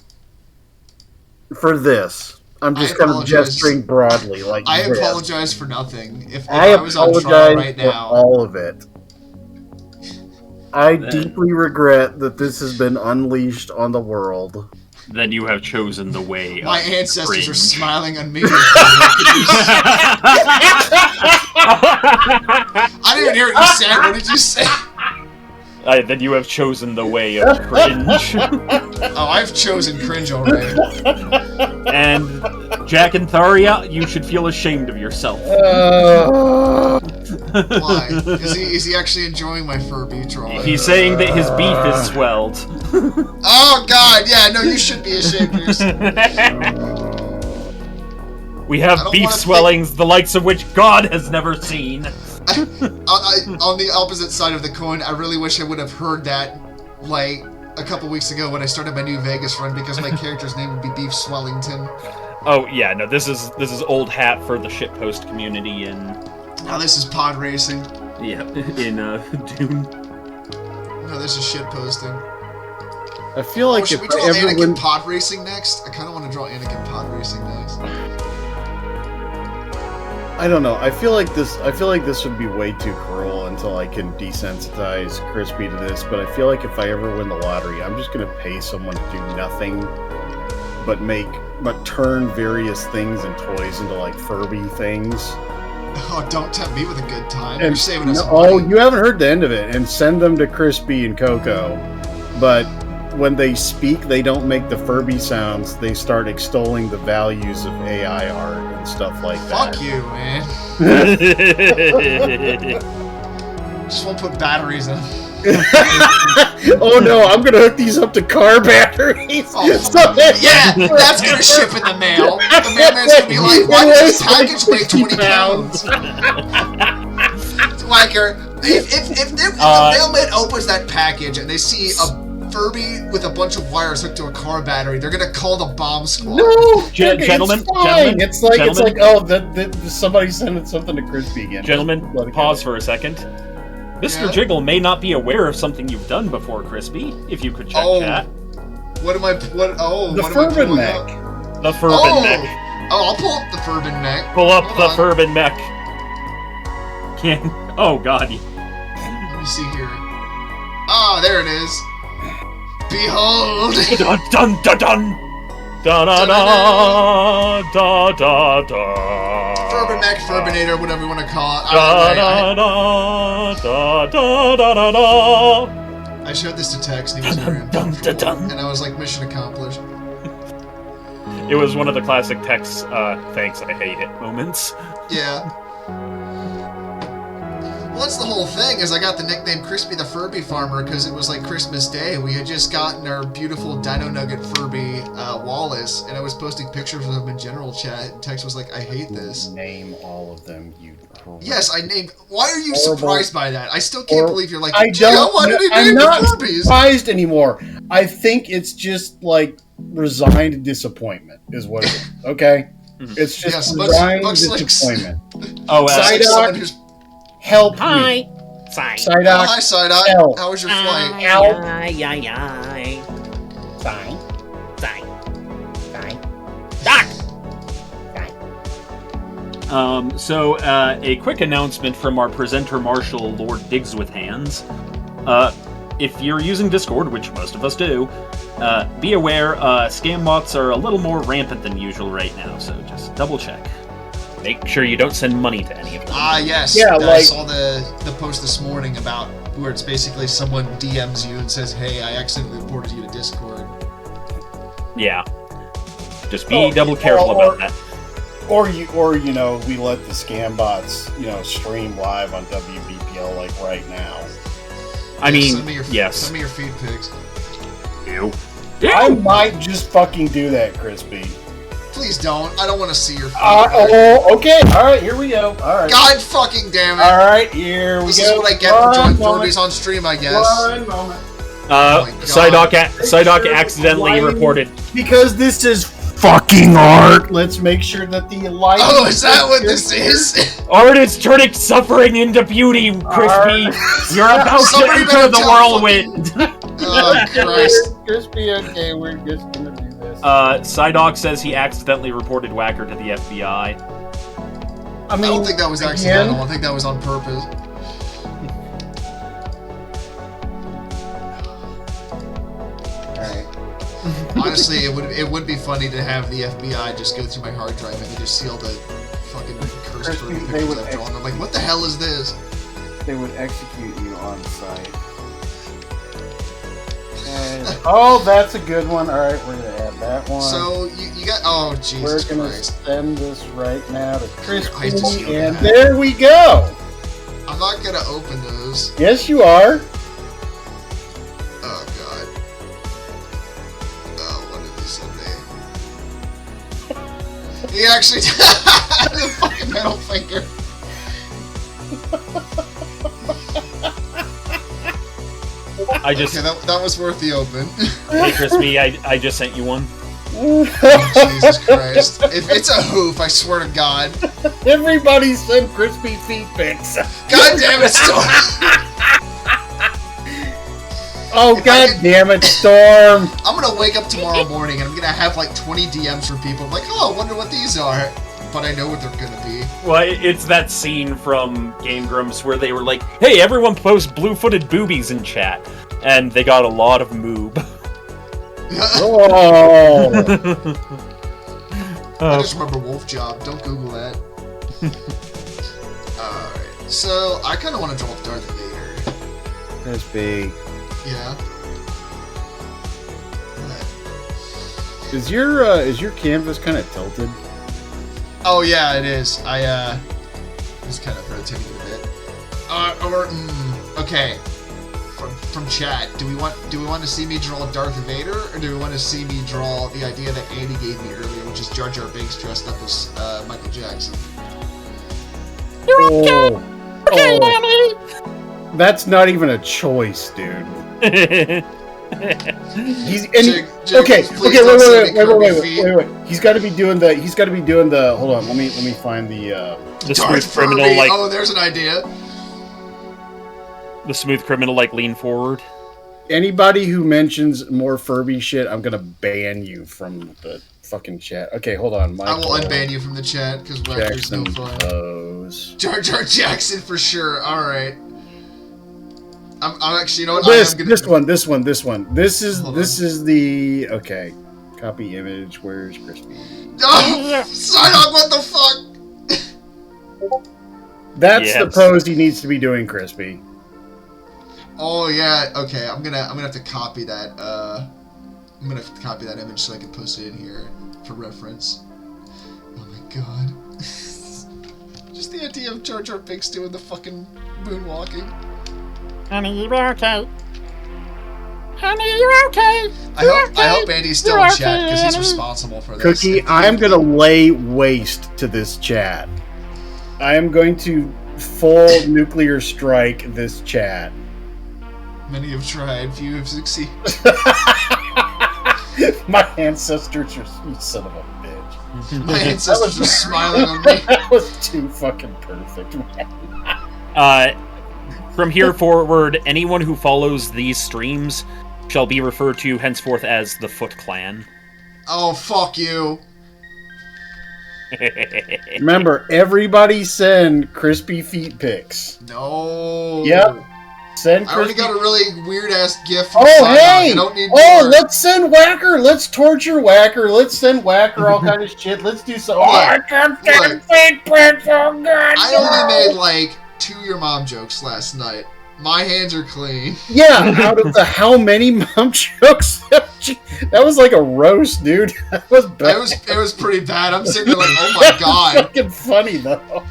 I'm just kind of gesturing broadly, like I this. apologize for nothing. If I I was on trial apologize right for now, all of it. I deeply regret that this has been unleashed on the world. Then you have chosen the way my of ancestors cringe. are smiling on me. I didn't even hear what you said. What did you say? Then you have chosen the way of cringe. Oh, I've chosen cringe already. And Jack and Tharia, you should feel ashamed of yourself. Why? Is he actually enjoying my Furby drawing? He's saying that his beef is swelled. Oh God, yeah, no, you should be ashamed of yourself. We have beef swellings, the likes of which God has never seen. On the opposite side of the coin, I really wish I would have heard that, like, a couple weeks ago when I started my new Vegas run, because my character's name would be Beef Swellington. Oh yeah, no, this is old hat for the shitpost community in. Oh, this is pod racing. Yeah, in Dune. No, this is shit posting. I feel like should if we draw everyone... Anakin pod racing next? I kind of want to draw Anakin pod racing next. I don't know. I feel like this would be way too cruel until I can desensitize Crispy to this. But I feel like if I ever win the lottery, I'm just gonna pay someone to do nothing but turn various things and toys into like Furby things. Oh, don't tempt me with a good time. And You're saving us money. Oh, you haven't heard the end of it. And send them to Crispy and Coco, but when they speak, they don't make the Furby sounds. They start extolling the values of AI art and stuff like that. Fuck you, man. Just won't put batteries in. Oh no, I'm gonna hook these up to car batteries. Oh, yeah, that's gonna ship in the mail. The mailman's gonna be like, why does this package weigh 20 pounds? Whacker, if the mailman opens that package and they see a Furby with a bunch of wires hooked to a car battery, they're gonna call the bomb squad. No, gentlemen, it's like oh, somebody sending something to Crispy again. Gentlemen, pause for a second. Mr. Jiggle may not be aware of something you've done before, Crispy. If you could check chat. What am I? The Furbin mech. The Furbin mech. Oh, I'll pull up the Furbin mech. Pull up the Furbin mech. Oh God. Let me see here. Ah, there it is. Behold! Dun dun dun dun! Da da da da da da. Furbin mech, Furbinator, whatever you want to call it. Da da da da da da da da. I showed this to Tex and he was very uncomfortable. And I was like, mission accomplished. It was one of the classic Tex, thanks, I hate it moments. Yeah. Well, that's the whole thing, is I got the nickname Crispy the Furby Farmer because it was like Christmas Day. We had just gotten our beautiful Dino Nugget Furby, Wallace, and I was posting pictures of him in general chat, and Tex was like, I hate this. Name all of them, you... Yes, I named... Why are you surprised by that? I still can't believe you're like, why did he name I'm not surprised anymore. I think it's just, like, resigned disappointment is what it is, okay? It's just resigned disappointment. Oh, Psyduck, help me. Hi. Psyduck. Oh, hi, Psyduck. Help. How was your flight? Help. Doc. So, a quick announcement from our presenter Marshal, Lord Digswithhands. If you're using Discord, which most of us do, be aware, scam bots are a little more rampant than usual right now, so just double check. Make sure you don't send money to any of them. Ah, yes. Yeah, I saw the post this morning about where it's basically someone DMs you and says, "Hey, I accidentally reported you to Discord." Yeah. Just be double careful about that. Or we let the scam bots, stream live on WBPL like right now. I mean, send me your feed pics. Ew. I might just fucking do that, Crispy. Please don't. I don't want to see your feed Okay. All right, here we go. All right. God fucking damn it. All right, here we go. This is what I get for joining Furbies on stream, I guess. One moment. Psyduck accidentally reported. Because this is fucking art. Let's make sure that the light. Oh, is that what this is? Art is turning suffering into beauty, Crispy. You're about to Somebody enter better the tell whirlwind. Oh, Christ. Crispy, okay, we're just gonna do this. Psyduck says he accidentally reported Whacker to the FBI. I mean, I don't think that was accidental. I think that was on purpose. Alright. Honestly, it would be funny to have the FBI just go through my hard drive and just see all the fucking cursed Furby pictures I've drawn. I'm like, what the hell is this? They would execute you on site. Oh, that's a good one. Alright, we're gonna add that one. So, you got... Oh, Jesus We're gonna Christ. send this right now to I just Crispy, feel and bad. there we go! I'm not gonna open those. Yes, you are. Oh, God. Oh, what did he send me? He actually... the fucking middle finger. I just... Okay, that was worth the open. Hey, Crispy, I just sent you one. Oh, Jesus Christ. If it's a hoof, I swear to God. Everybody send Crispy feet pics. God damn it, Storm! Oh, God damn it, Storm! I'm gonna wake up tomorrow morning and I'm gonna have like 20 DMs from people. I'm like, oh, I wonder what these are. But I know what they're gonna be. Well, it's that scene from Game Grumps where they were like, hey, everyone post blue-footed boobies in chat. And they got a lot of moob. Oh! I just remember Wolf Job. Don't Google that. Alright, so I kind of want to draw Darth Vader. Crispy. Yeah. Is your canvas kind of tilted? Oh yeah, it is. I just kind of rotating it a bit. Okay. From chat, do we want to see me draw Darth Vader, or do we want to see me draw the idea that Andy gave me earlier, which is Jar Jar Binks dressed up as Michael Jackson? Oh. Andy. That's not even a choice, dude. He's Jig, okay. please Okay, don't say wait. He's got to be doing the. Hold on. Let me find the. The Darth smooth criminal, Furby. like Oh, there's an idea. the smooth criminal, like lean forward. Anybody who mentions more Furby shit, I'm gonna ban you from the fucking chat. Okay, hold on. I will unban you from the chat because there's no fun. Pose. Jar Jar Jackson for sure. All right. I'm actually, you know what? This one. This is the okay. Copy image. Where's Crispy? Oh, Psyduck, what the fuck? That's the pose he needs to be doing, Crispy. Oh yeah. Okay, I'm gonna have to copy that. I'm gonna have to copy that image so I can post it in here for reference. Oh my god. Just the idea of Jar Jar Binks doing the fucking moonwalking. Honey, you okay? Honey, you okay? I hope Andy's still in chat because he's responsible for this. Cookie, I am gonna lay waste to this chat. I am going to full nuclear strike this chat. Many have tried, few have succeeded. My ancestors are, you son of a bitch. My ancestors are smiling on me. That was too fucking perfect, man. From here forward, anyone who follows these streams shall be referred to henceforth as the Foot Clan. Oh, fuck you. Remember, everybody send Crispy feet pics. No. Yep. Send I already Crispy. got a really weird ass gift from Oh, Psyduck. hey! I don't need Oh, more. let's send Whacker. Let's torture Whacker. Let's send Whacker all kind of shit. Let's do some. Oh, I can't get Look. feet pics. Oh, God. I only made like 2 your mom jokes last night. My hands are clean. Yeah, out of the how many mom jokes? That was like a roast, dude. That was bad. It was pretty bad. I'm sitting there like, oh my god. Fucking funny though.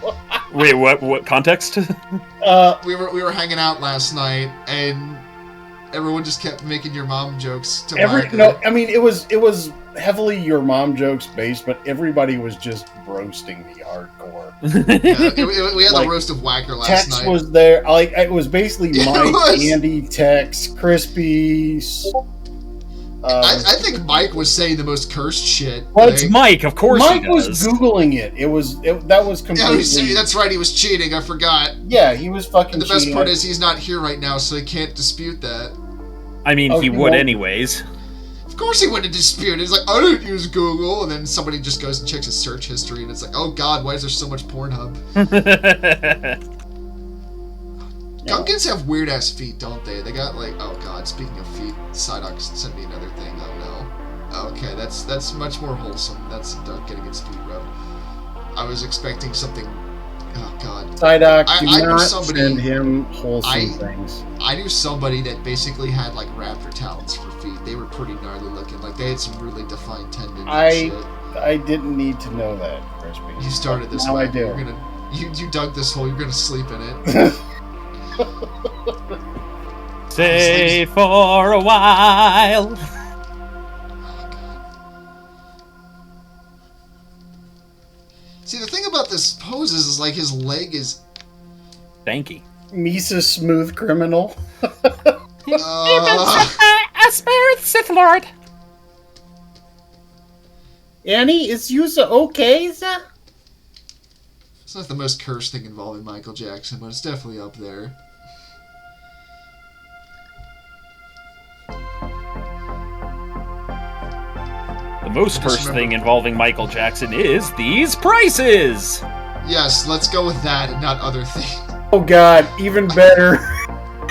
Wait, what context? We were hanging out last night, and everyone just kept making your mom jokes to Whacker. No, I mean it was heavily your mom jokes based, but everybody was just roasting me hardcore. Yeah, we had Like, the roast of Whacker last Tex night. was there. Like it was basically It Mike, was. Andy, Tex, Crispy. I think Mike was saying the most cursed shit. Well, it's Mike, of course. Mike he was does. Googling it. That was completely. Yeah, that's right. He was cheating. I forgot. Yeah, he was fucking. And the best cheating. part is he's not here right now, so he can't dispute that. I mean, Oh, he he would won't. anyways. Of course he wouldn't dispute it. He's like, I didn't use Google. And then somebody just goes and checks his search history, and it's like, oh god, why is there so much Pornhub? Gunkins have weird ass feet, don't they? They got like, oh god, speaking of feet, Psyduck sent me another thing. Oh no. Okay, that's much more wholesome. That's Duck getting its feet rubbed. I was expecting something. Oh god. Psyduck, do I knew not somebody- send him wholesome I- things. I knew somebody that basically had like raptor talons for feet. They were pretty gnarly looking. Like they had some really defined tendons and shit. I didn't need to know that, Crispy. You started this Now way. I do. You're gonna you dug this hole. You're gonna sleep in it. Stay for a while. See, the thing about this pose is like his leg is. Thanky. Misa Smooth Criminal. A spirit Sith Lord. Annie, is you okay, sir? It's not the most cursed thing involving Michael Jackson, but it's definitely up there. The most Just cursed remember- thing involving Michael Jackson is these prices. Yes, let's go with that and not other things. Oh god, even better.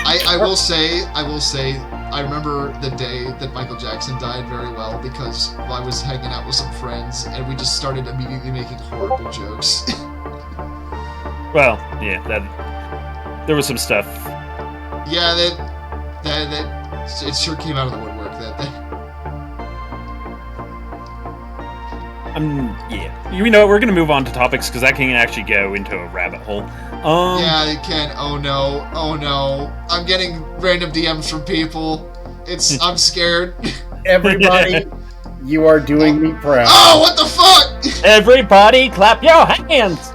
I will say, I remember the day that Michael Jackson died very well because I was hanging out with some friends and we just started immediately making horrible jokes. Well, yeah, that there was some stuff. Yeah, that it sure came out of the woodwork. That. Yeah. You know, we're gonna move on to topics because that can actually go into a rabbit hole. Yeah, it can. Oh no, I'm getting random DMs from people. I'm scared. Everybody, you are doing me proud. Oh, what the fuck? Everybody, clap your hands.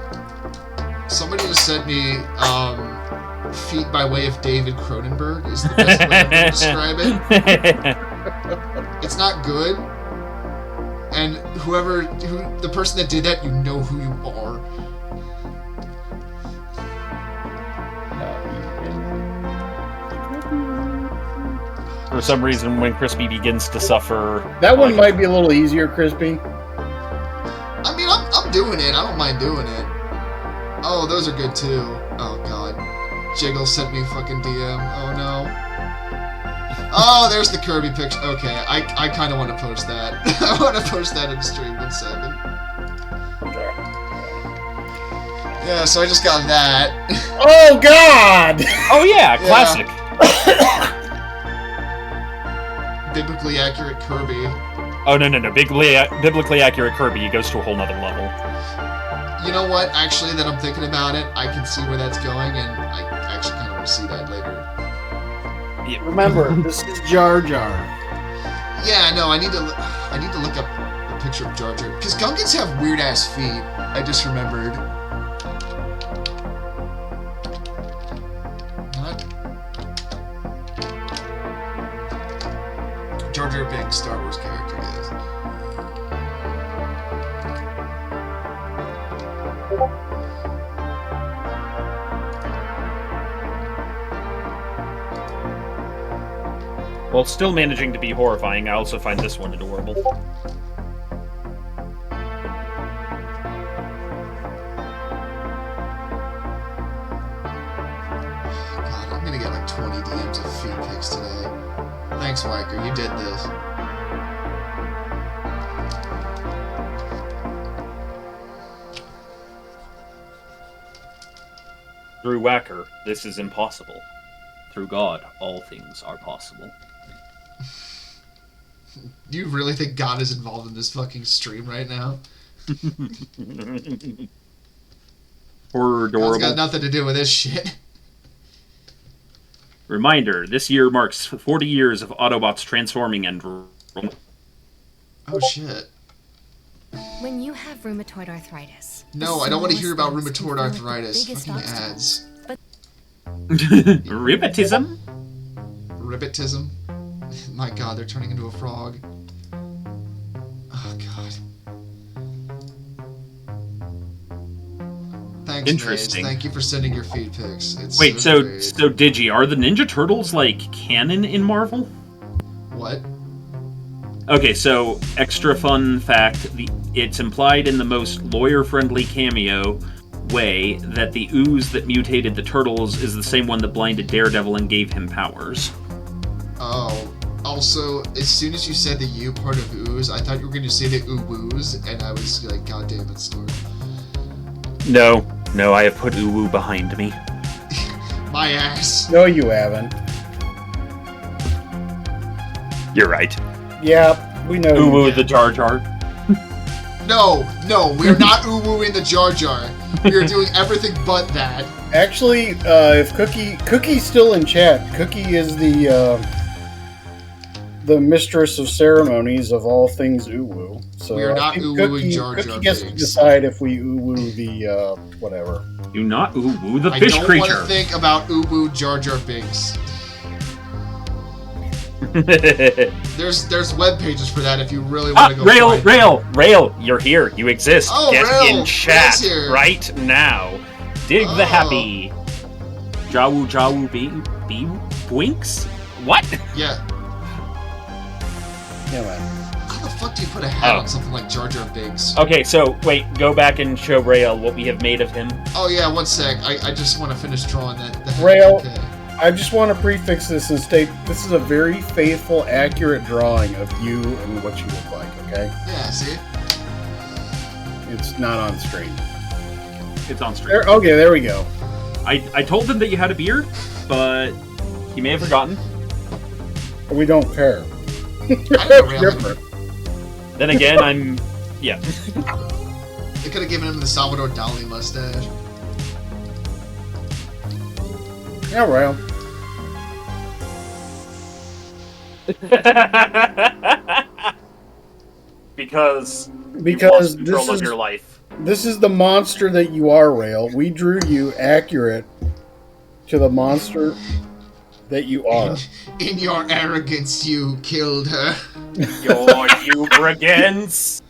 Somebody just sent me feet by way of David Cronenberg is the best way I'm gonna describe it. It's not good. And the person that did that, you know who you are. For some reason, when Crispy begins to suffer, That one might be a little easier, Crispy. I mean, I'm doing it. I don't mind doing it. Oh, those are good too. Oh god. Jiggle sent me a fucking DM. Oh no. Oh, there's the Kirby picture. Okay, I kind of want to post that. I want to post that in stream 1 second. Yeah, so I just got that. Oh god! Oh yeah, classic. Biblically accurate Kirby. Oh no. Biblically accurate Kirby. It goes to a whole nother level. You know what? Actually, that I'm thinking about it, I can see where that's going, and I actually kind of want to see that later. Yeah. Remember, this is Jar Jar. Yeah, no, I need to look up a picture of Jar Jar because Gunkins have weird ass feet. I just remembered. Not Jar Jar Binks, Star Wars character, guys. While still managing to be horrifying, I also find this one adorable. God, I'm gonna get like 20 DMs of feet pics today. Thanks, Whacker, you did this. Through Whacker, this is impossible. Through God, all things are possible. Do you really think God is involved in this fucking stream right now? Horror adorable. God's got nothing to do with this shit. Reminder, this year marks 40 years of Autobots transforming and... Oh shit. When you have rheumatoid arthritis. No, I don't want to hear about rheumatoid arthritis. Fucking ads. Rheumatism? Ribbitism. My god, they're turning into a frog. Oh god. Thanks, Interesting. Maze. Thank you for sending your feed pics. It's Wait, so so Digi, are the Ninja Turtles, like, canon in Marvel? What? Okay, so, extra fun fact, it's implied in the most lawyer-friendly cameo way that the ooze that mutated the Turtles is the same one that blinded Daredevil and gave him powers. Oh. Also, as soon as you said the U part of ooze, I thought you were going to say the oo-woos, and I was like, god damn it, Storm. No, I have put Uwu behind me. My ass. No, you haven't. You're right. Yeah, we know. Uwu the Jar Jar. No, we're not oo-wooing the Jar Jar. We're doing everything but that. Actually, if Cookie's still in chat, Cookie is the mistress of ceremonies of all things Uwu. So we are not I think oo-wooing Jar Jar Cookie gets to Binks. decide if we Uwu the whatever. Do not Uwu the I fish don't creature. want to think about oo-woo Jar Jar Binks. There's web pages for that if you really want to go. Rail, you're here. You exist. Oh, Get Rail, in chat Rail's here. right now. Dig the happy. Jawu Binks? What? Yeah. Yeah, man. How the fuck do you put a hat on something like Jar Jar Binks? Okay, so wait, go back and show Rail what we have made of him. Oh yeah, one sec. I just want to finish drawing that. The hat. Rail. Okay. I just want to prefix this and state this is a very faithful, accurate drawing of you and what you look like, okay? Yeah, see? It's not on screen. It's on stream. Okay, there we go. I told him that you had a beard, but he may have forgotten. We don't care. I know, really. Different. Then again, yeah. They could have given him the Salvador Dali mustache. Yeah, Rail. Because Because you lost control this of is your life. this is the monster that you are, Rail. We drew you accurate to the monster that you are. In your arrogance, you killed her. Your arrogance.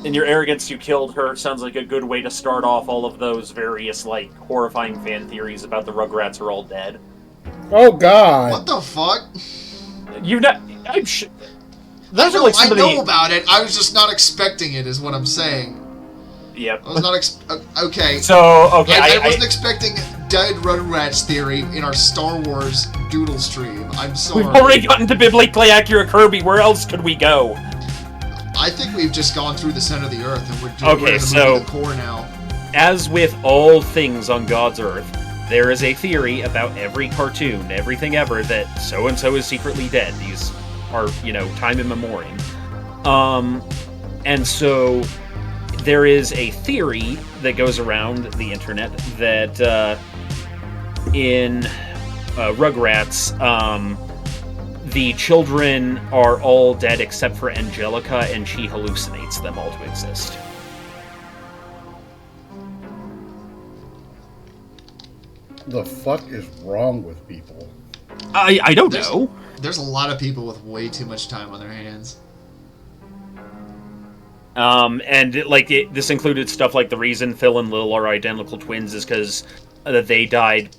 In your arrogance, you killed her. Sounds like a good way to start off all of those various, like, horrifying fan theories about the Rugrats are all dead. Oh God! What the fuck? You know, I'm I know about it. I was just not expecting it, is what I'm saying. Yep. I was not okay. So, okay, I wasn't expecting dead Rugrats theory in our Star Wars doodle stream. I'm sorry. We've already gotten to biblically accurate Kirby. Where else could we go? I think we've just gone through the center of the earth, and we're Okay, in so- the core now. As with all things on God's Earth, there is a theory about every cartoon, everything ever, that so-and-so is secretly dead. These are, time immemorial. And so there is a theory that goes around the internet that in Rugrats, the children are all dead except for Angelica, and she hallucinates them all to exist. The fuck is wrong with people? I don't know. There's a lot of people with way too much time on their hands. This included stuff like the reason Phil and Lil are identical twins is because they died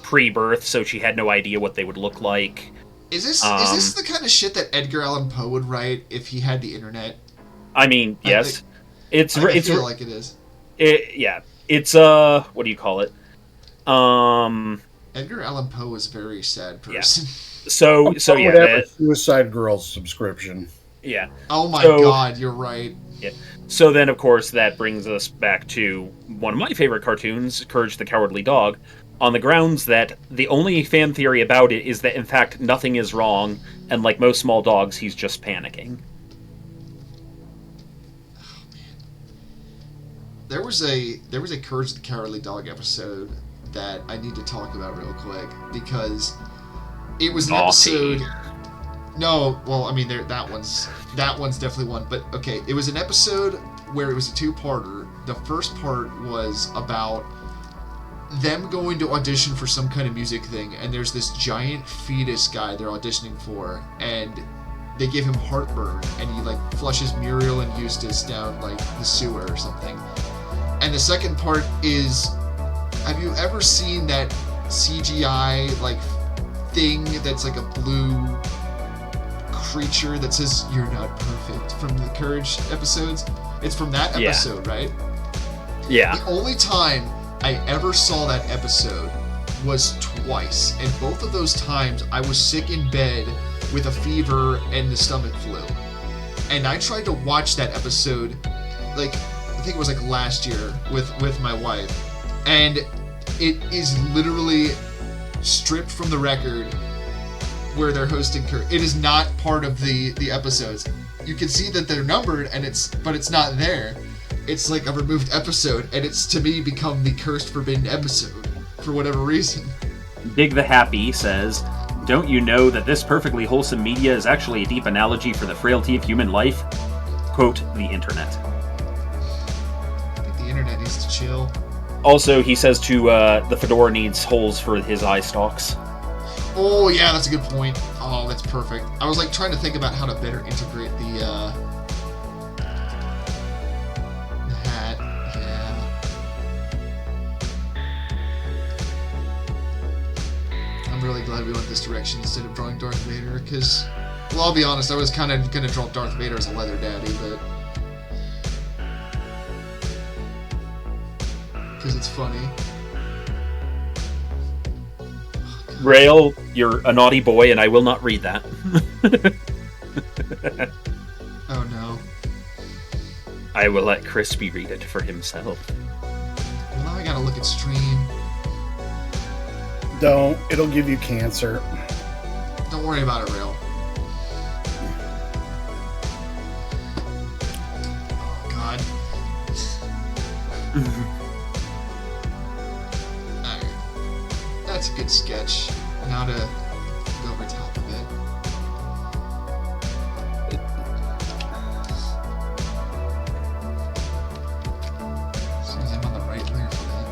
pre-birth, so she had no idea what they would look like. Is this the kind of shit that Edgar Allan Poe would write if he had the internet? I mean, yes. I feel like it is. It's what do you call it? Edgar Allan Poe is a very sad person. So yeah. Whatever. Suicide Girls subscription. Yeah. Oh my god, you're right. Yeah. So then, of course, that brings us back to one of my favorite cartoons, Courage the Cowardly Dog, on the grounds that the only fan theory about it is that, in fact, nothing is wrong, and like most small dogs, he's just panicking. There was a Courage the Cowardly Dog episode that I need to talk about real quick, because it was an episode... No, well, I mean, that one's definitely one. But, okay, it was an episode where it was a two-parter. The first part was about them going to audition for some kind of music thing, and there's this giant fetus guy they're auditioning for, and they give him heartburn, and he, like, flushes Muriel and Eustace down, like, the sewer or something. And the second part is, have you ever seen that CGI, like, thing that's like a blue creature that says "You're not perfect" from the Courage episodes? It's from that episode, right? Yeah. The only time I ever saw that episode was twice, and both of those times I was sick in bed with a fever and the stomach flu. And I tried to watch that episode, like, I think it was like last year with my wife, and it is literally stripped from the record where they're hosting Courage. It is not part of the episodes. You can see that they're numbered, but it's not there. It's like a removed episode, and it's, to me, become the cursed forbidden episode for whatever reason. Big the Happy says, "Don't you know that this perfectly wholesome media is actually a deep analogy for the frailty of human life?" Quote, the internet. I think the internet needs to chill. Also, he says the fedora needs holes for his eye stalks. Oh, yeah, that's a good point. Oh, that's perfect. I was, like, trying to think about how to better integrate the hat. Yeah. I'm really glad we went this direction instead of drawing Darth Vader, because, well, I'll be honest, I was kind of going to draw Darth Vader as a leather daddy, but... because it's funny. Rail, you're a naughty boy, and I will not read that. Oh no. I will let Crispy read it for himself. Well, now I gotta look at stream. Don't. It'll give you cancer. Don't worry about it, Rail. Oh god. That's a good sketch. Now to go over top of it. As soon as I'm on the right layer for that.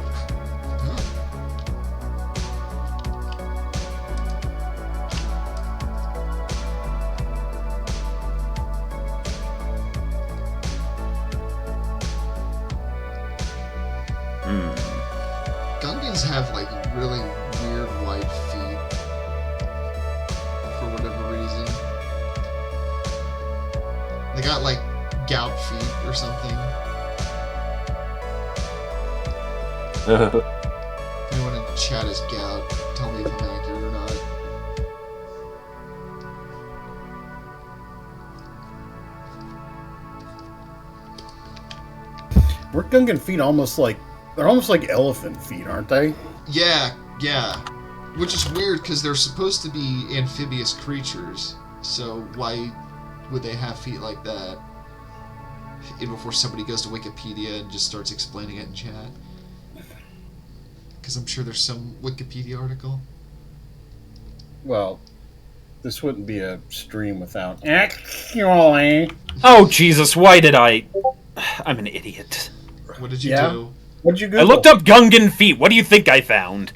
Gungans have like really weird wide feet for whatever reason. They got like gout feet or something. If anyone in chat is gout, tell me if I'm accurate or not. Weren't Gungan feet almost like... They're almost like elephant feet, aren't they? Yeah. Which is weird because they're supposed to be amphibious creatures. So why would they have feet like that? And before somebody goes to Wikipedia and just starts explaining it in chat. Because I'm sure there's some Wikipedia article. Well, this wouldn't be a stream without... Actually... Oh, Jesus, why did I... I'm an idiot. What did you do? What'd you Google? I looked up Gungan feet. What do you think I found?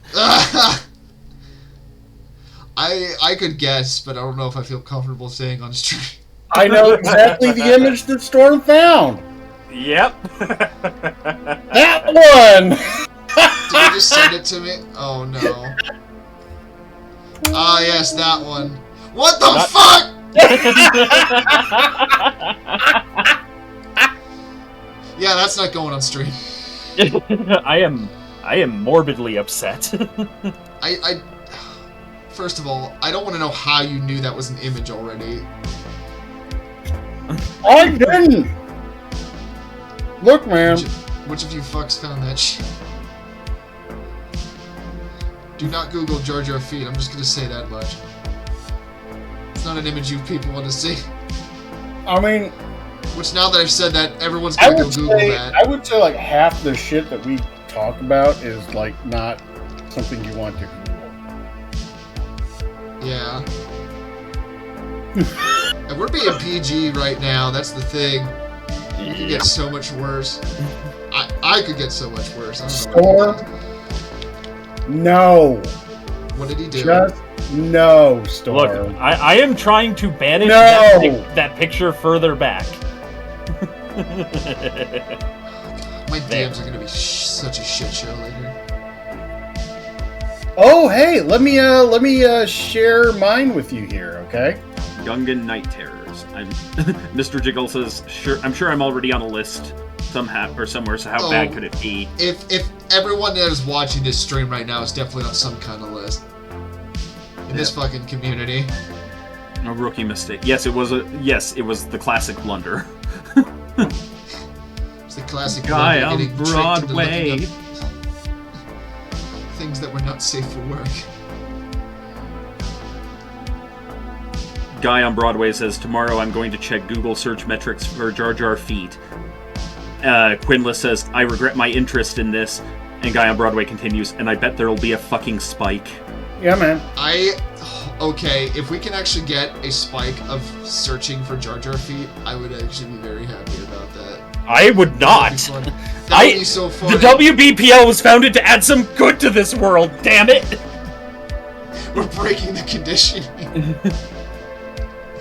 I could guess, but I don't know if I feel comfortable saying on stream. I know exactly the image that Storm found. Yep. That one! Did you just send it to me? Oh no. Ah, yes, that one. What the fuck? Yeah, that's not going on stream. I am morbidly upset. I first of all, I don't want to know how you knew that was an image already. I didn't! Look, man. Which of you fucks found that shit? Do not Google Jar Jar feet. I'm just gonna say that much. It's not an image you people want to see. I mean, which now that I've said that, everyone's gonna go Google that. I would say like half the shit that we talk about is like not something you want to Google. Yeah. And we're being PG right now. That's the thing. You could get so much worse. I could get so much worse. I don't know. No. What did he do? Just no, Storm. Look, I am trying to banish that picture further back. My DMs are gonna be such a shit show later. Oh, hey, let me share mine with you here, okay? Gungan Night Terrors. Mr. Jiggle says, I'm sure I'm already on a list somehow or somewhere, so how bad could it be? If everyone that is watching this stream right now is definitely on some kind of list. In this fucking community. A rookie mistake. Yes, it was the classic blunder. It's the classic guy on Broadway. Things that were not safe for work. Guy on Broadway says, tomorrow I'm going to check Google search metrics for Jar Jar feet. Quinless says, I regret my interest in this. And Guy on Broadway continues, and I bet there'll be a fucking spike. Yeah, man. Okay, if we can actually get a spike of searching for Jar Jar feet, I would actually be very happy about that. I would not. That would be so fun. The WBPL was founded to add some good to this world, damn it! We're breaking the conditioning.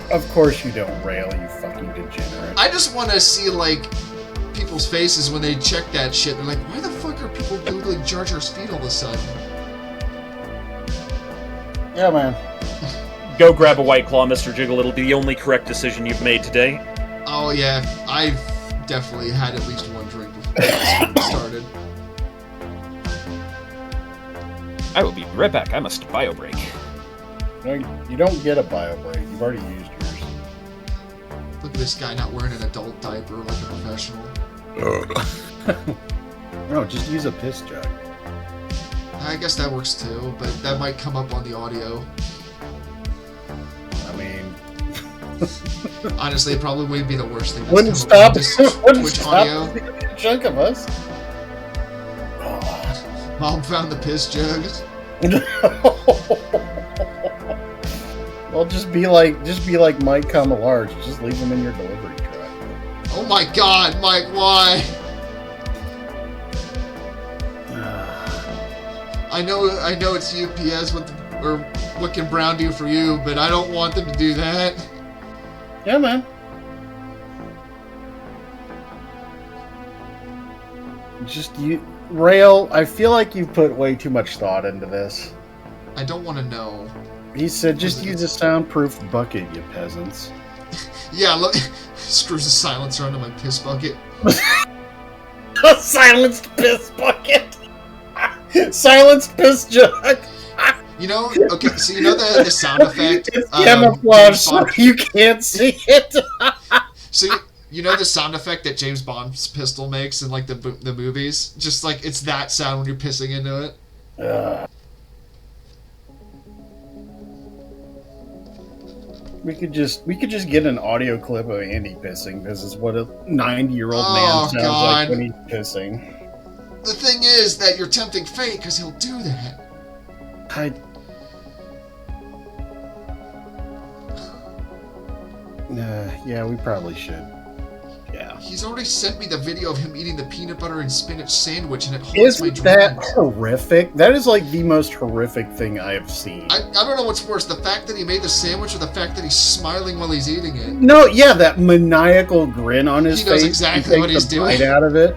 Of course you don't, Rail, you fucking degenerate. I just want to see, like, people's faces when they check that shit. They're like, why the fuck are people Googling Jar Jar's feet all of a sudden? Yeah, man. Go grab a White Claw, Mr. Jiggle. It'll be the only correct decision you've made today. Oh, yeah. I've definitely had at least one drink before this started. I will be right back. I must bio break. No, you don't get a bio break. You've already used yours. Look at this guy not wearing an adult diaper like a professional. No, just use a piss jug. I guess that works too, but that might come up on the audio. I mean... Honestly, it probably wouldn't be the worst thing. Wouldn't stop Twitch audio. A chunk of us. Mom found the piss jug. Well, just be like Mike Large. Just leave them in your delivery truck. Oh my God, Mike! Why? I know it's UPS or what can Brown do for you, but I don't want them to do that. Yeah, man. Rail, I feel like you put way too much thought into this. I don't want to know. He said, just use a soundproof bucket, you peasants. Yeah, look. Screws the silencer onto my piss bucket. A silenced piss bucket! Silenced piss jug! You know, okay, so you know the sound effect? It's camouflage, so you can't see it. So you know the sound effect that James Bond's pistol makes in, like, the movies? Just, like, it's that sound when you're pissing into it. We could just get an audio clip of Andy pissing. This is what a 90-year-old man sounds like when he's pissing. The thing is that you're tempting fate because he'll do that. Yeah, we probably should. Yeah. He's already sent me the video of him eating the peanut butter and spinach sandwich, and it haunts my Isn't dreams. that horrific? That is like the most horrific thing I have seen. I don't know what's worse, the fact that he made the sandwich or the fact that he's smiling while he's eating it. No, yeah, that maniacal grin on his face. He knows exactly what he's doing. Bite out of it.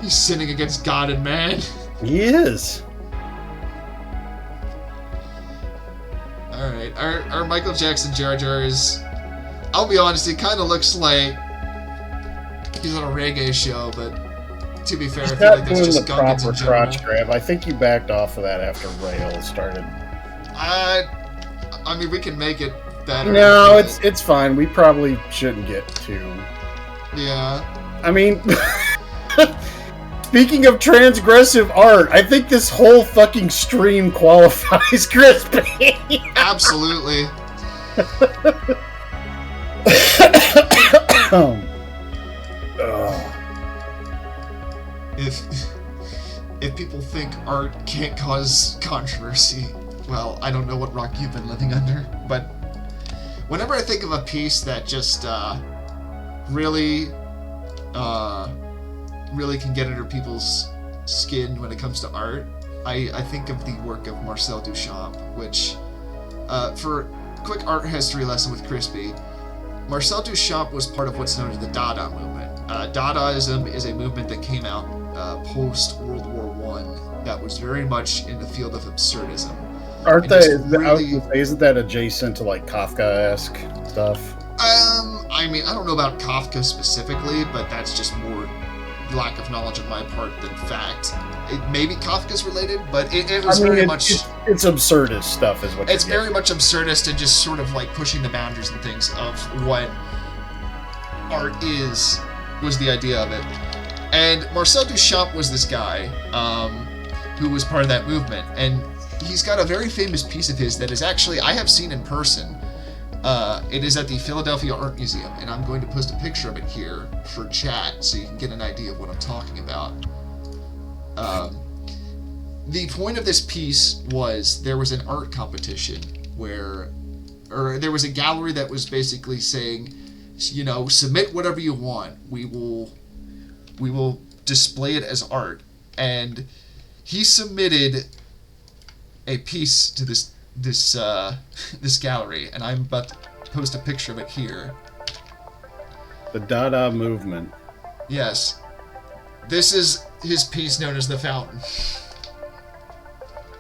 He's sinning against God and man. He is. Alright, our Michael Jackson Jar Jar is... I'll be honest, he kind of looks like he's on a reggae show, but to be fair, I feel like that's just Gungans in general. Crotch grab. I think you backed off of that after Rail started. I mean, we can make it better. No, it's fine. We probably shouldn't get too... Yeah. I mean, speaking of transgressive art, I think this whole fucking stream qualifies Crispy. Absolutely. If people think art can't cause controversy, well, I don't know what rock you've been living under, but whenever I think of a piece that just really can get under people's skin when it comes to art, I think of the work of Marcel Duchamp, which, for a quick art history lesson with Crispy, Marcel Duchamp was part of what's known as the Dada movement. Dadaism is a movement that came out post-World War I that was very much in the field of absurdism. Isn't that adjacent to like Kafka-esque stuff? I mean, I don't know about Kafka specifically, but that's just more lack of knowledge on my part than fact. Maybe Kafka's related, but it was very much... It's absurdist stuff is what it's very much absurdist and just sort of like pushing the boundaries and things of what art was the idea of it. And Marcel Duchamp was this guy who was part of that movement, and he's got a very famous piece of his that is actually, I have seen in person. It is at the Philadelphia Art Museum, and I'm going to post a picture of it here for chat so you can get an idea of what I'm talking about. The point of this piece was there was an art competition or there was a gallery that was basically saying, you know, submit whatever you want. We will display it as art. And he submitted a piece to this gallery, and I'm about to post a picture of it here. The Dada movement. Yes. This is his piece known as The Fountain.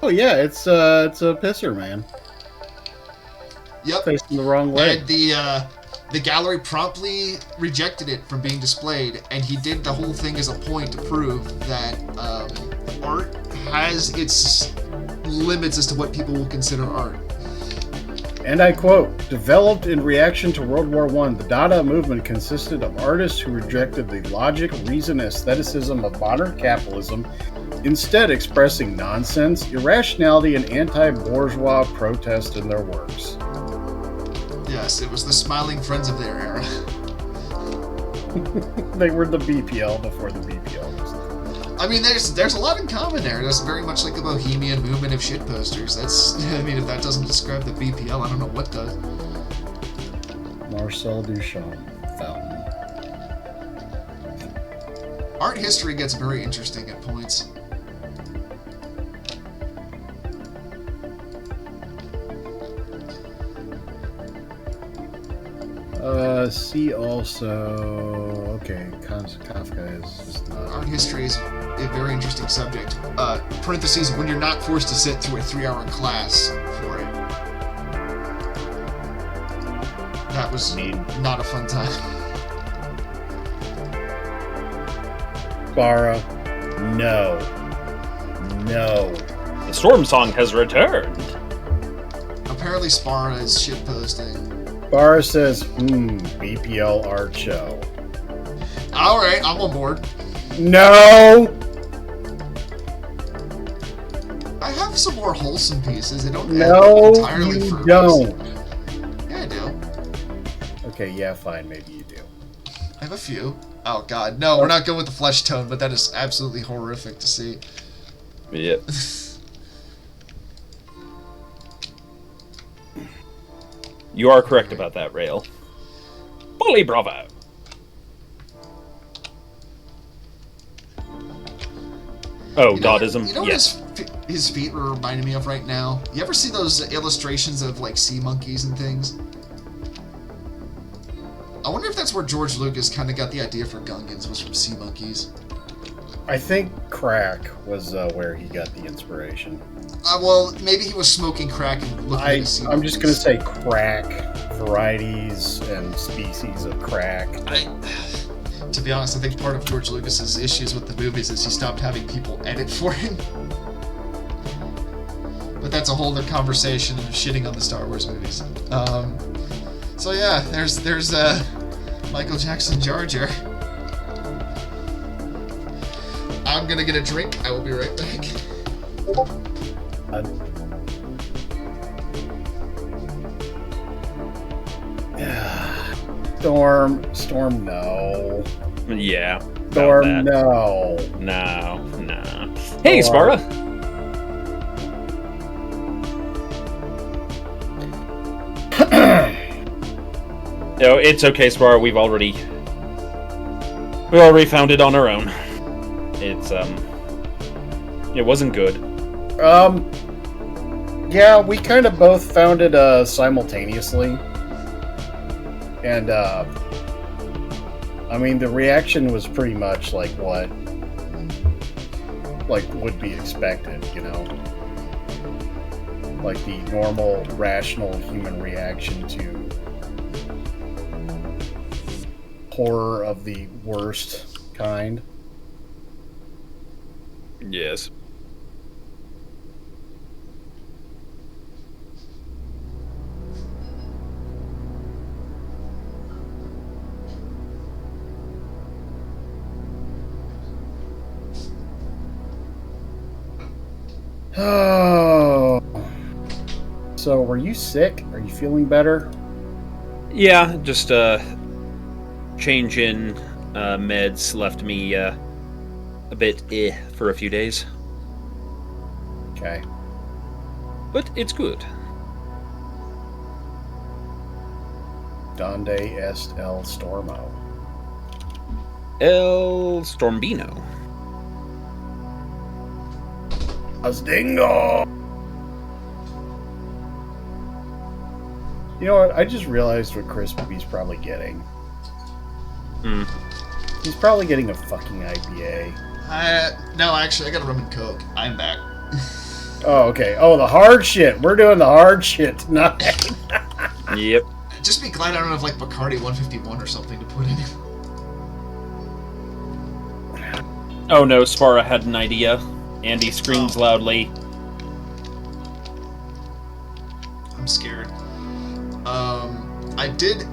Oh yeah, it's a pisser, man. Yep. Facing the wrong way. And the gallery promptly rejected it from being displayed, and he did the whole thing as a point to prove that art has its limits as to what people will consider art. And I quote, developed in reaction to World War I, the Dada movement consisted of artists who rejected the logic, reason, aestheticism of modern capitalism, instead expressing nonsense, irrationality, and anti-bourgeois protest in their works. Yes, it was the smiling friends of their era. They were the BPL before the BPL was the... I mean, there's a lot in common there. It's very much like the bohemian movement of shitposters. I mean, if that doesn't describe the BPL, I don't know what does. Marcel Duchamp, Fountain. Art history gets very interesting at points. See also... Okay, Kafka is just not... Art history is a very interesting subject. Parentheses, when you're not forced to sit through a 3-hour class for it. That was not a fun time. Bara, no. No. The Storm Song has returned. Apparently Spara is shitposting. Bara says, BPL art show. Alright, I'm on board. No! I have some more wholesome pieces. They don't No, entirely you don't. Yeah, I do. Okay, yeah, fine, maybe you do. I have a few. Oh god, no, we're not going with the flesh tone, but that is absolutely horrific to see. Yep. You are correct about that, Rail. Bully bravo! Oh, Dodism? You know yes. what his feet were reminding me of right now? You ever see those illustrations of, like, sea monkeys and things? I wonder if that's where George Lucas kind of got the idea for Gungans, was from sea monkeys. I think crack was where he got the inspiration. Well, maybe he was smoking crack and looking at sea I'm just going to say crack, varieties and species of crack. To be honest, I think part of George Lucas's issues with the movies is he stopped having people edit for him. But that's a whole other conversation of shitting on the Star Wars movies. So yeah, there's Michael Jackson Jar Jar. I'm gonna get a drink. I will be right back. Storm, no. Yeah. Storm, no. No. Hey, Spara! No, it's okay, Spara. We've already found it on our own. It wasn't good. Yeah, we kind of both found it simultaneously. And I mean, the reaction was pretty much like what would be expected, you know? Like the normal, rational human reaction to horror of the worst kind. Yes. Oh. So, were you sick? Are you feeling better? Yeah, just change in meds left me a bit for a few days. Okay. But it's good. Donde est el Stormo? El Stormbino. Asdingo! You know what? I just realized what Crispy's probably getting. Hmm. He's probably getting a fucking IPA. No, actually, I got a rum and coke. I'm back. Oh, okay. Oh, the hard shit. We're doing the hard shit tonight. Yep. Just be glad I don't have like Bacardi 151 or something to put in it. Oh no, Spara had an idea. Andy screams loudly. I'm scared. I did,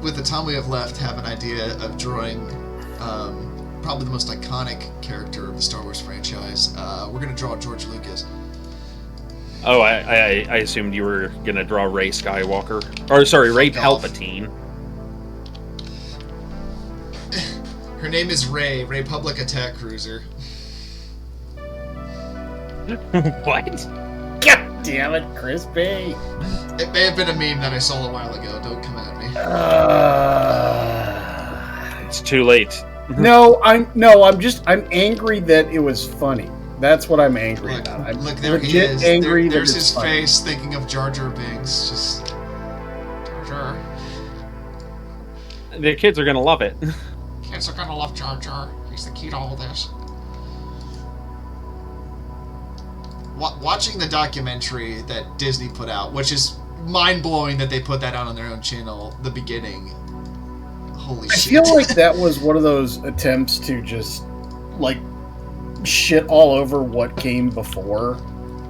with the time we have left, have an idea of drawing probably the most iconic character of the Star Wars franchise. We're going to draw George Lucas. Oh, I assumed you were gonna draw Rey Skywalker. Or, sorry, Rey Palpatine. Her name is Rey Public Attack Cruiser. What? God damn it, Crispy! It may have been a meme that I saw a while ago. Don't come at me. It's too late. No, I'm angry that it was funny. That's what I'm angry about. I'm Look, there he legit is. angry There's that it's his funny. face thinking of Jar Jar Binks. Just Jar Jar. The kids are gonna love it. Kids are gonna love Jar Jar. He's the key to all this. Watching the documentary that Disney put out, which is mind-blowing that they put that out on their own channel, the beginning. Holy shit. I feel like that was one of those attempts to just, like, shit all over what came before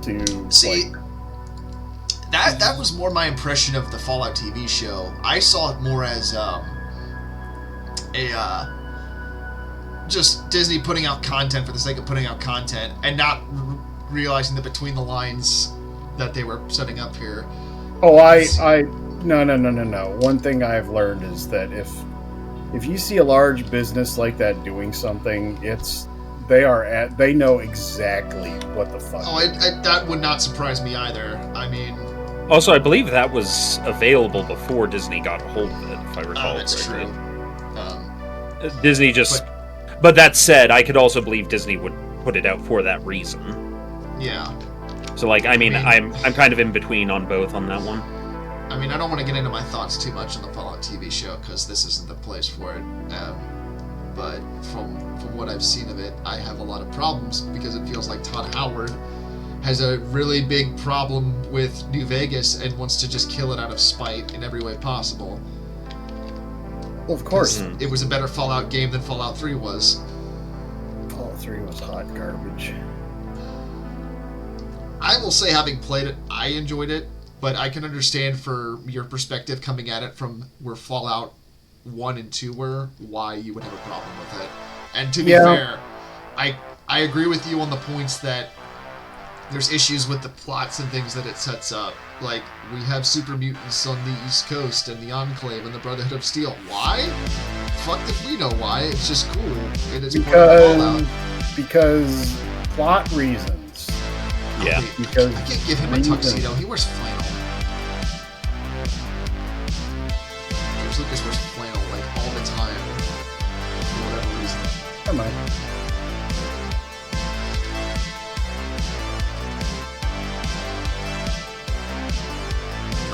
to... See, like, that was more my impression of the Fallout TV show. I saw it more as just Disney putting out content for the sake of putting out content and not realizing that between the lines that they were setting up here. Oh, no. One thing I've learned is that if you see a large business like that doing something, they know exactly what the fuck. Oh, that would not surprise me either. I mean... Also, I believe that was available before Disney got a hold of it, if I recall that's correctly. true. Disney just... But that said, I could also believe Disney would put it out for that reason. Yeah. So, like, I mean, I'm kind of in between on both on that one. I mean, I don't want to get into my thoughts too much on the Fallout TV show, because this isn't the place for it. But from what I've seen of it, I have a lot of problems, because it feels like Todd Howard has a really big problem with New Vegas and wants to just kill it out of spite in every way possible. Well, of course. It was a better Fallout game than Fallout 3 was. Fallout 3 was hot garbage. I will say, having played it, I enjoyed it, but I can understand for your perspective coming at it from where Fallout 1 and 2 were, why you would have a problem with it. And to be fair, I agree with you on the points that there's issues with the plots and things that it sets up. Like, we have super mutants on the East Coast and the Enclave and the Brotherhood of Steel. Why? Fuck if we know why. It's just cool. It is part of the Fallout. Because plot reasons. Yeah. Because I can't give him a tuxedo. He wears flannel. George Lucas wears flannel, like, all the time. For whatever reason. Never mind.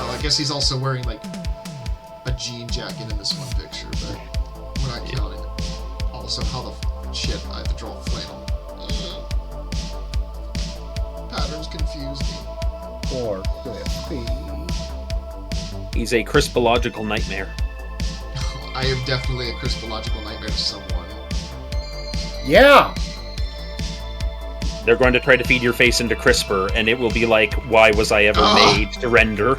I guess he's also wearing, like, a jean jacket in this one picture, but we're not counting it. Also, how the shit I have to draw flannel. Patterns confuse me. Poor Crispy. He's a Crispological nightmare. I am definitely a Crispological nightmare to someone. Yeah! They're going to try to feed your face into CRISPR, and it will be like, why was I ever made to render?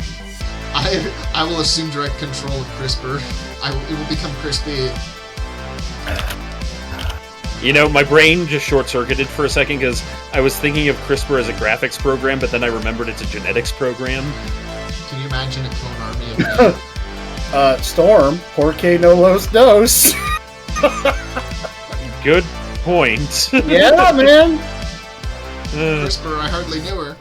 I will assume direct control of CRISPR. It will become crispy. You know, my brain just short-circuited for a second because I was thinking of CRISPR as a graphics program, but then I remembered it's a genetics program. Can you imagine a clone army of Storm, porque no los dos. Good point. Yeah, man! CRISPR, I hardly knew her.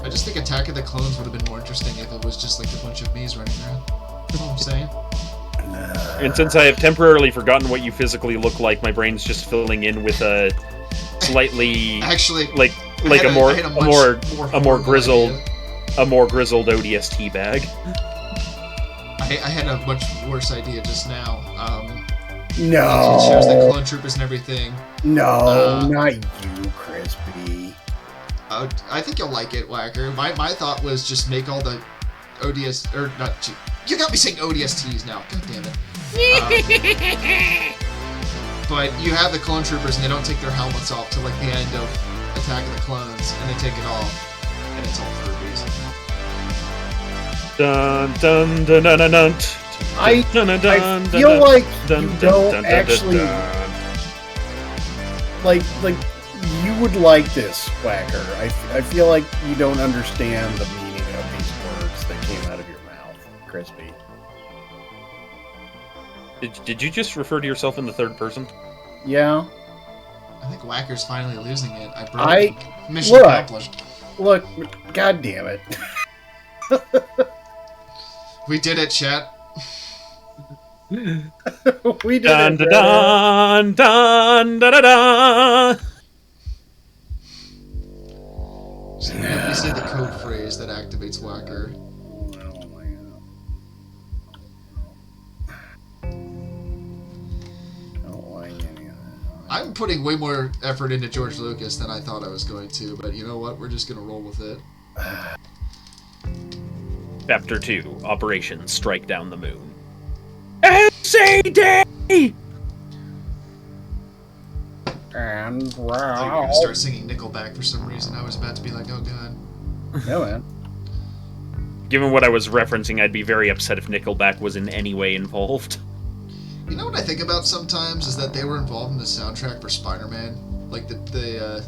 I just think Attack of the Clones would have been more interesting if it was just like a bunch of bees running around. You know what I'm saying? And since I have temporarily forgotten what you physically look like, my brain's just filling in with a slightly Actually, like a more grizzled ODST bag. I had a much worse idea just now. No. It shows the clone troopers and everything. No, not you, Crispy. I think you'll like it, Whacker. My thought was just make all the ODS or not. You got me saying ODSTs now. God damn it. But you have the clone troopers and they don't take their helmets off till like the end of Attack of the Clones, and they take it off, and it's all Furbies. Dun dun dun dun dun dun. I feel like you don't actually like you would like this, Whacker. I feel like you don't understand the meaning of these words that came out of your mouth, Crispy. Did you just refer to yourself in the third person? Yeah. I think Whacker's finally losing it. Mission look, accomplished. Look, god damn it. We did it, chat. We did Dun it. dun dun dun dun dun. So if you say the code phrase that activates Whacker. I'm putting way more effort into George Lucas than I thought I was going to, but you know what? We're just going to roll with it. Chapter 2, Operation Strike Down the Moon. LCD! And I thought you were going to start singing Nickelback for some reason. I was about to be like, oh god. Yeah, man. Given what I was referencing, I'd be very upset if Nickelback was in any way involved. You know what I think about sometimes is that they were involved in the soundtrack for Spider-Man, like the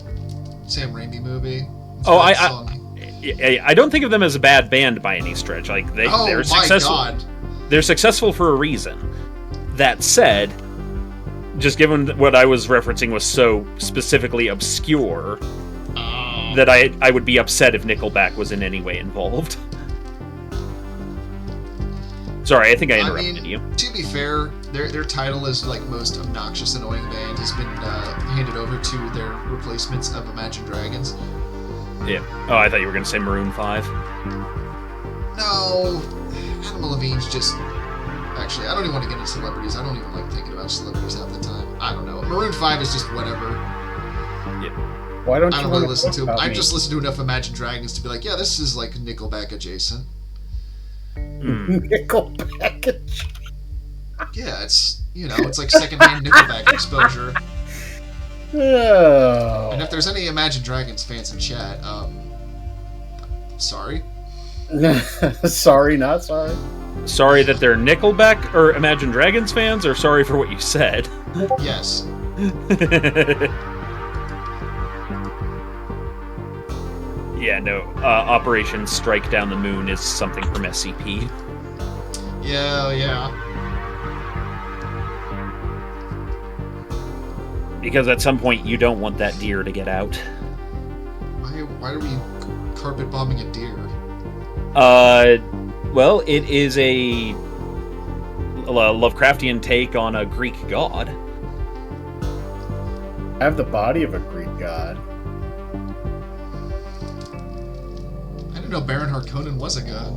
Sam Raimi movie. I don't think of them as a bad band by any stretch. Like they're successful. God. They're successful for a reason. That said, just given what I was referencing was so specifically obscure, that I would be upset if Nickelback was in any way involved. Sorry, I think I interrupted you. To be fair, their title is like most obnoxious annoying band has been handed over to their replacements of Imagine Dragons. Yeah. Oh, I thought you were going to say Maroon 5. No. Adam Levine's just... Actually, I don't even want to get into celebrities. I don't even like thinking about celebrities half the time. I don't know. Maroon 5 is just whatever. Yeah. Why don't you I don't really listen to them. I've just listened to enough Imagine Dragons to be like, yeah, this is like Nickelback adjacent. Nickelback adjacent. Yeah, it's, it's like secondhand Nickelback exposure. Oh. And if there's any Imagine Dragons fans in chat, sorry. Sorry, not sorry. Sorry that they're Nickelback or Imagine Dragons fans, or sorry for what you said? Yes. Yeah, no. Operation Strike Down the Moon is something from SCP. Yeah. Because at some point you don't want that deer to get out. Why are we carpet bombing a deer? Well, it is a Lovecraftian take on a Greek god. I have the body of a Greek god. I didn't know Baron Harkonnen was a god.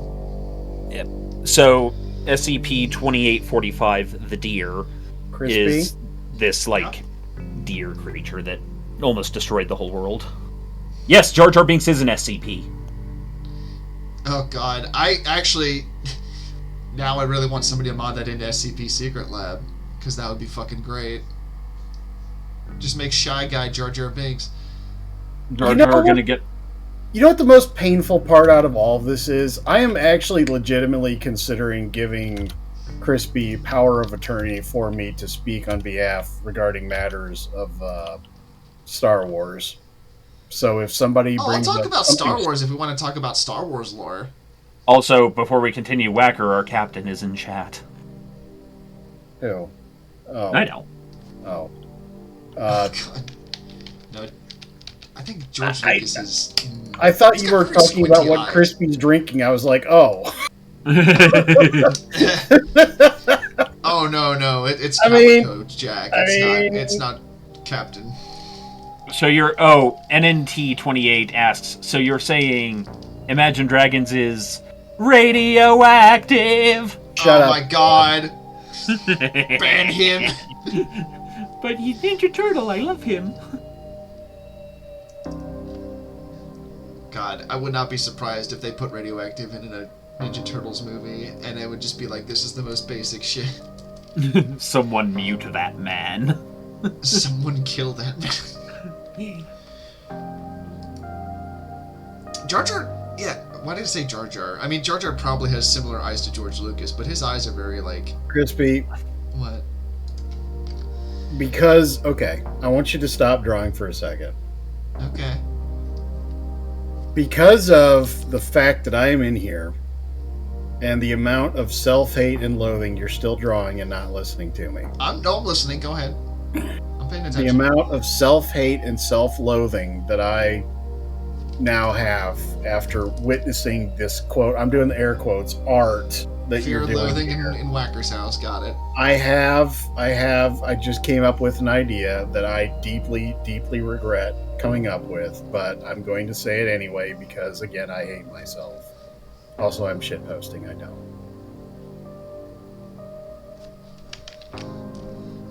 Yep. So, SCP-2845, the deer, Crispy? is this, deer creature that almost destroyed the whole world. Yes, Jar Jar Binks is an SCP. Oh god, I actually... Now I really want somebody to mod that into SCP Secret Lab, because that would be fucking great. Just make Shy Guy Jar Jar Binks. Jar Jar gonna get... You know what the most painful part out of all of this is? I am actually legitimately considering giving Crispy power of attorney for me to speak on behalf regarding matters of Star Wars. So if somebody I'll brings talk up about something- Star Wars if we want to talk about Star Wars lore. Also, before we continue, Whacker, our captain, is in chat. Who? Oh. I know. Oh. God. No, I think George Lucas is... I thought he's you got were pretty talking about squinty what eyes. Crispy's drinking. I was like, oh. Oh, no, it's I not mean- Coach Jack. I It's mean- not Captain. So you're... Oh, NNT28 asks, so you're saying Imagine Dragons is radioactive? Shut Oh up. my god. Ban him. But he's Ninja Turtle, I love him. God, I would not be surprised if they put radioactive in a Ninja Turtles movie, and it would just be like, this is the most basic shit. Someone mute that man. Someone kill that man. Jar Jar, yeah, why did I say Jar Jar? I mean, Jar Jar probably has similar eyes to George Lucas, but his eyes are very, Crispy, what? because, okay, I want you to stop drawing for a second. Okay. Because of the fact that I am in here and the amount of self-hate and loathing you're still drawing and not listening to me. I'm listening, go ahead. I'm paying The attention. amount of self-hate and self-loathing that I now have after witnessing this quote, I'm doing the air quotes, art that Fear you're and doing loathing here. in Whacker's house, got it. I just came up with an idea that I deeply, deeply regret coming up with, but I'm going to say it anyway because, again, I hate myself. Also, I'm shitposting, I don't.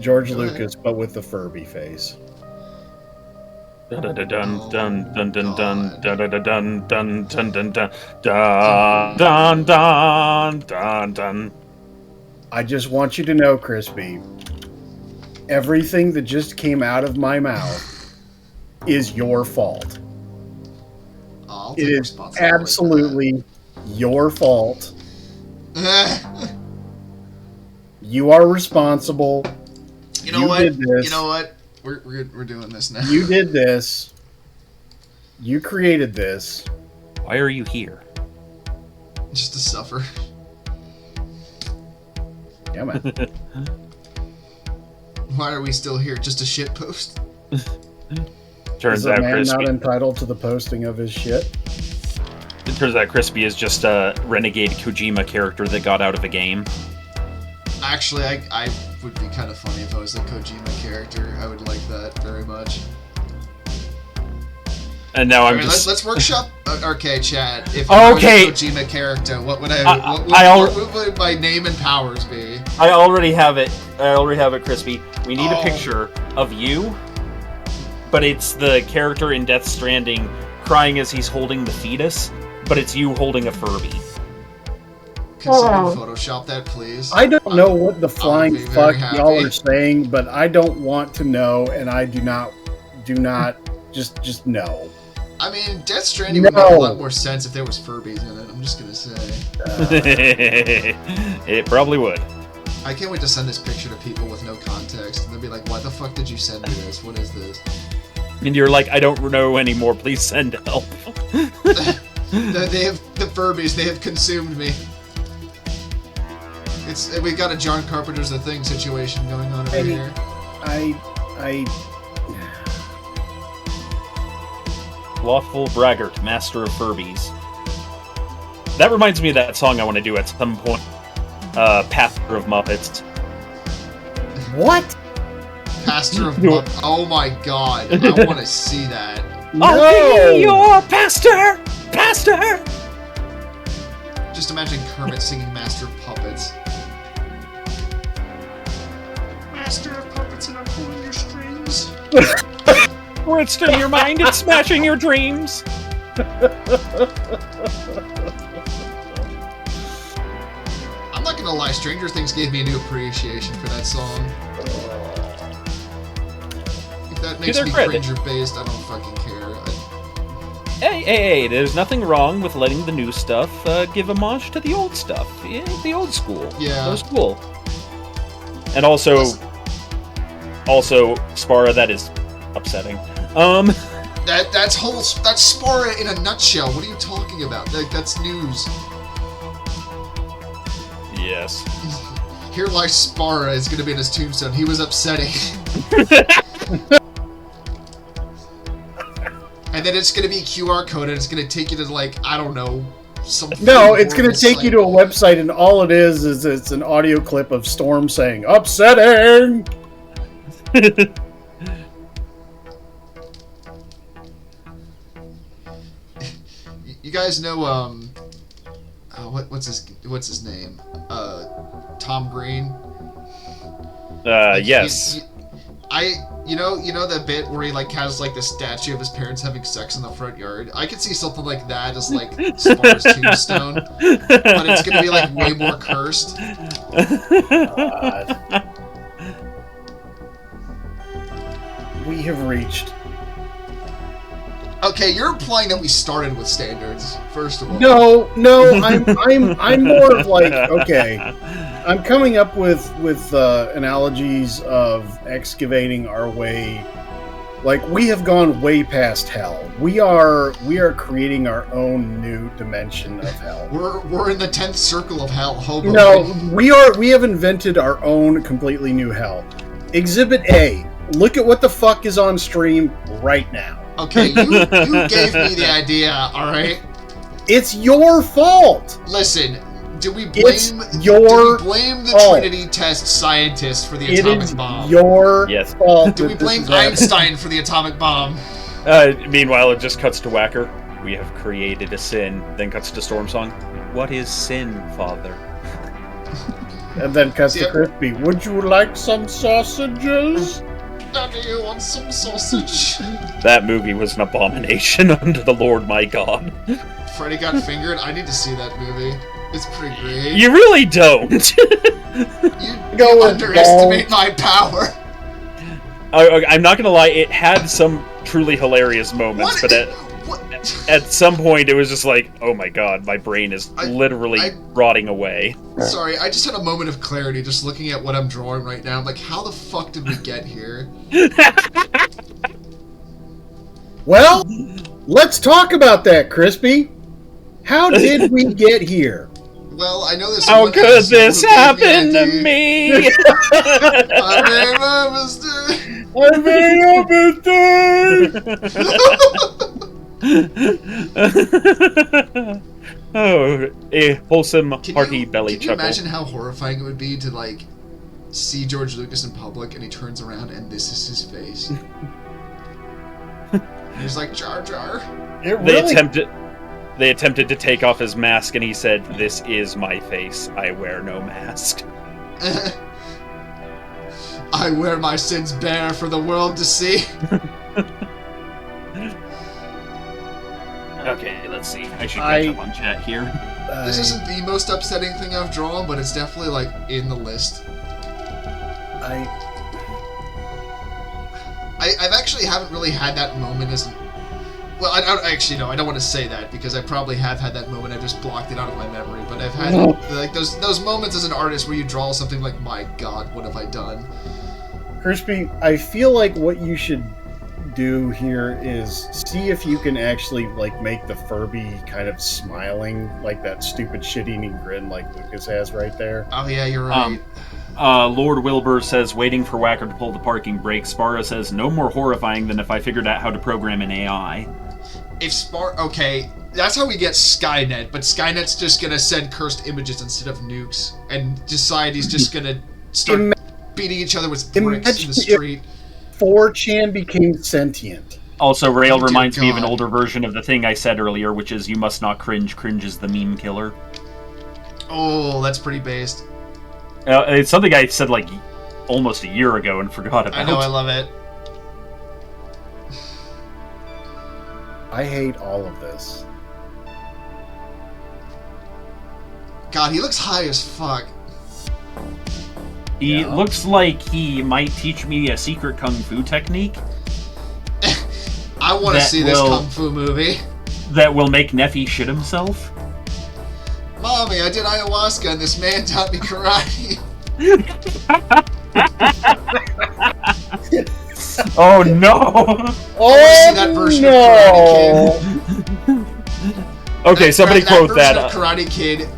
George Go ahead. Lucas, but with the Furby face. Dun dun dun dun dun dun dun dun dun dun dun dun dun dun dun dun dun. I just want you to know, Crispy, everything that just came out of my mouth is your fault. I'll take It is responsibility for absolutely your fault. that. You are responsible. You know You what? did this. You know what? We're doing this now. You did this. You created this. Why are you here? Just to suffer. Yeah, man. Why are we still here? Just a shit post? Turns Is a out man Crispy. not entitled to the posting of his shit? It turns out Crispy is just a renegade Kojima character that got out of a game. Actually, I would be kind of funny if I was a Kojima character. I would like that very much. And now I'm Alright, just. let's workship. Okay, Chad. If I Okay. was a Kojima character, what would what would my name and powers be? I already have it. Crispy. We need a Oh. picture of you, but it's the character in Death Stranding crying as he's holding the fetus, but it's you holding a Furby. Can someone Photoshop that, please? I don't know what the flying be very fuck y'all happy. are saying, but I don't want to know, and I do not just know. I mean, Death Stranding would make a lot more sense if there was Furbies in it. I'm just gonna say. It probably would. I can't wait to send this picture to people with no context. They'll be like, "Why the fuck did you send me this? What is this?" And you're like, I don't know anymore. Please send help. They have the Furbies. They have consumed me. We got a John Carpenter's The Thing situation going on over here. Lawful braggart, master of Furbies. That reminds me of that song I want to do at some point. Pastor of Muppets. What? Pastor of Muppets. Oh my god. I want to see that. I'll be your pastor! Pastor! Just imagine Kermit singing Master of Puppets. Master of Puppets and I'm pulling your strings. It's in your mind, it's smashing your dreams! I'm not gonna lie, Stranger Things gave me a new appreciation for that song. If that makes me cringe or based, I don't fucking care. Hey, there's nothing wrong with letting the new stuff give homage to the old stuff. Yeah, the old school. Yeah. That was cool. And also, Spara, that is upsetting. That's Spara in a nutshell. What are you talking about? That's news. Yes. Here lies Spara is gonna be in his tombstone. He was upsetting. And then it's gonna be a QR code and it's gonna take you to, like, I don't know, some... No, it's gonna take you to a website and all it is it's an audio clip of Storm saying, "Upsetting!" You guys know, what's his name? Tom Green? Yes. You know that bit where he, like, has, like, the statue of his parents having sex in the front yard? I could see something like that as, like, Spara's tombstone, but it's gonna be, like, way more cursed. We have reached. Okay, you're implying that we started with standards, first of all. No, I'm more of like, okay, I'm coming up with analogies of excavating our way. Like, we have gone way past hell. We are creating our own new dimension of hell. We're in the 10th circle of hell, hobo. No, we have invented our own completely new hell. Exhibit A. Look at what the fuck is on stream right now. Okay, you gave me the idea, alright? It's your fault! Listen, do we blame the Trinity test scientist for the atomic bomb? It is your fault. Do we blame Einstein for the atomic bomb? Meanwhile, it just cuts to Whacker. We have created a sin. Then cuts to Storm Song. What is sin, Father? And then cuts to Crispy. Would you like some sausages? Daddy, you want some sausage? That movie was an abomination unto the Lord my God. Freddy Got Fingered? I need to see that movie. It's pretty great. You really don't. you underestimate my power. I'm not gonna lie, it had some truly hilarious moments, but at some point it was just like, oh my god, my brain is literally rotting away. Sorry, I just had a moment of clarity just looking at what I'm drawing right now. I'm like, how the fuck did we get here? Well, let's talk about that, Crispy. How did we get here? Well, I know this. How could this happen to me? I made a mistake. Oh, a wholesome, hearty belly chuckle. Can you imagine how horrifying it would be to, like, see George Lucas in public and he turns around and this is his face? And he's like, Jar Jar. They attempted to take off his mask and he said, "This is my face. I wear no mask." I wear my sins bare for the world to see. Okay, let's see. I should catch up on chat here. This isn't the most upsetting thing I've drawn, but it's definitely, like, in the list. I've actually haven't really had that moment as... Well, actually no. I don't want to say that because I probably have had that moment. I just blocked it out of my memory. But I've had like those moments as an artist where you draw something like, my God, what have I done? Crispy, I feel like what you should do here is see if you can actually like make the Furby kind of smiling, like that stupid shit-eating grin like Lucas has right there. Oh yeah, you're right. Lord Wilbur says, waiting for Whacker to pull the parking brake. Spara says, no more horrifying than if I figured out how to program an AI. Okay, that's how we get Skynet, but Skynet's just gonna send cursed images instead of nukes, and society's just gonna start beating each other with bricks in the street. 4chan became sentient. Also, Rail Oh, reminds me of God. an older version of the thing I said earlier, which is, you must not cringe. Cringe is the meme killer. Oh, that's pretty based. It's something I said like almost a year ago and forgot about. I know, I love it. I hate all of this. God, he looks high as fuck. He looks like he might teach me a secret kung fu technique I want to That see this will- kung fu movie. that will make Neffy shit himself. Mommy, I did ayahuasca and this man taught me karate. Oh no! Oh see that version of no! Okay, somebody quote that. that.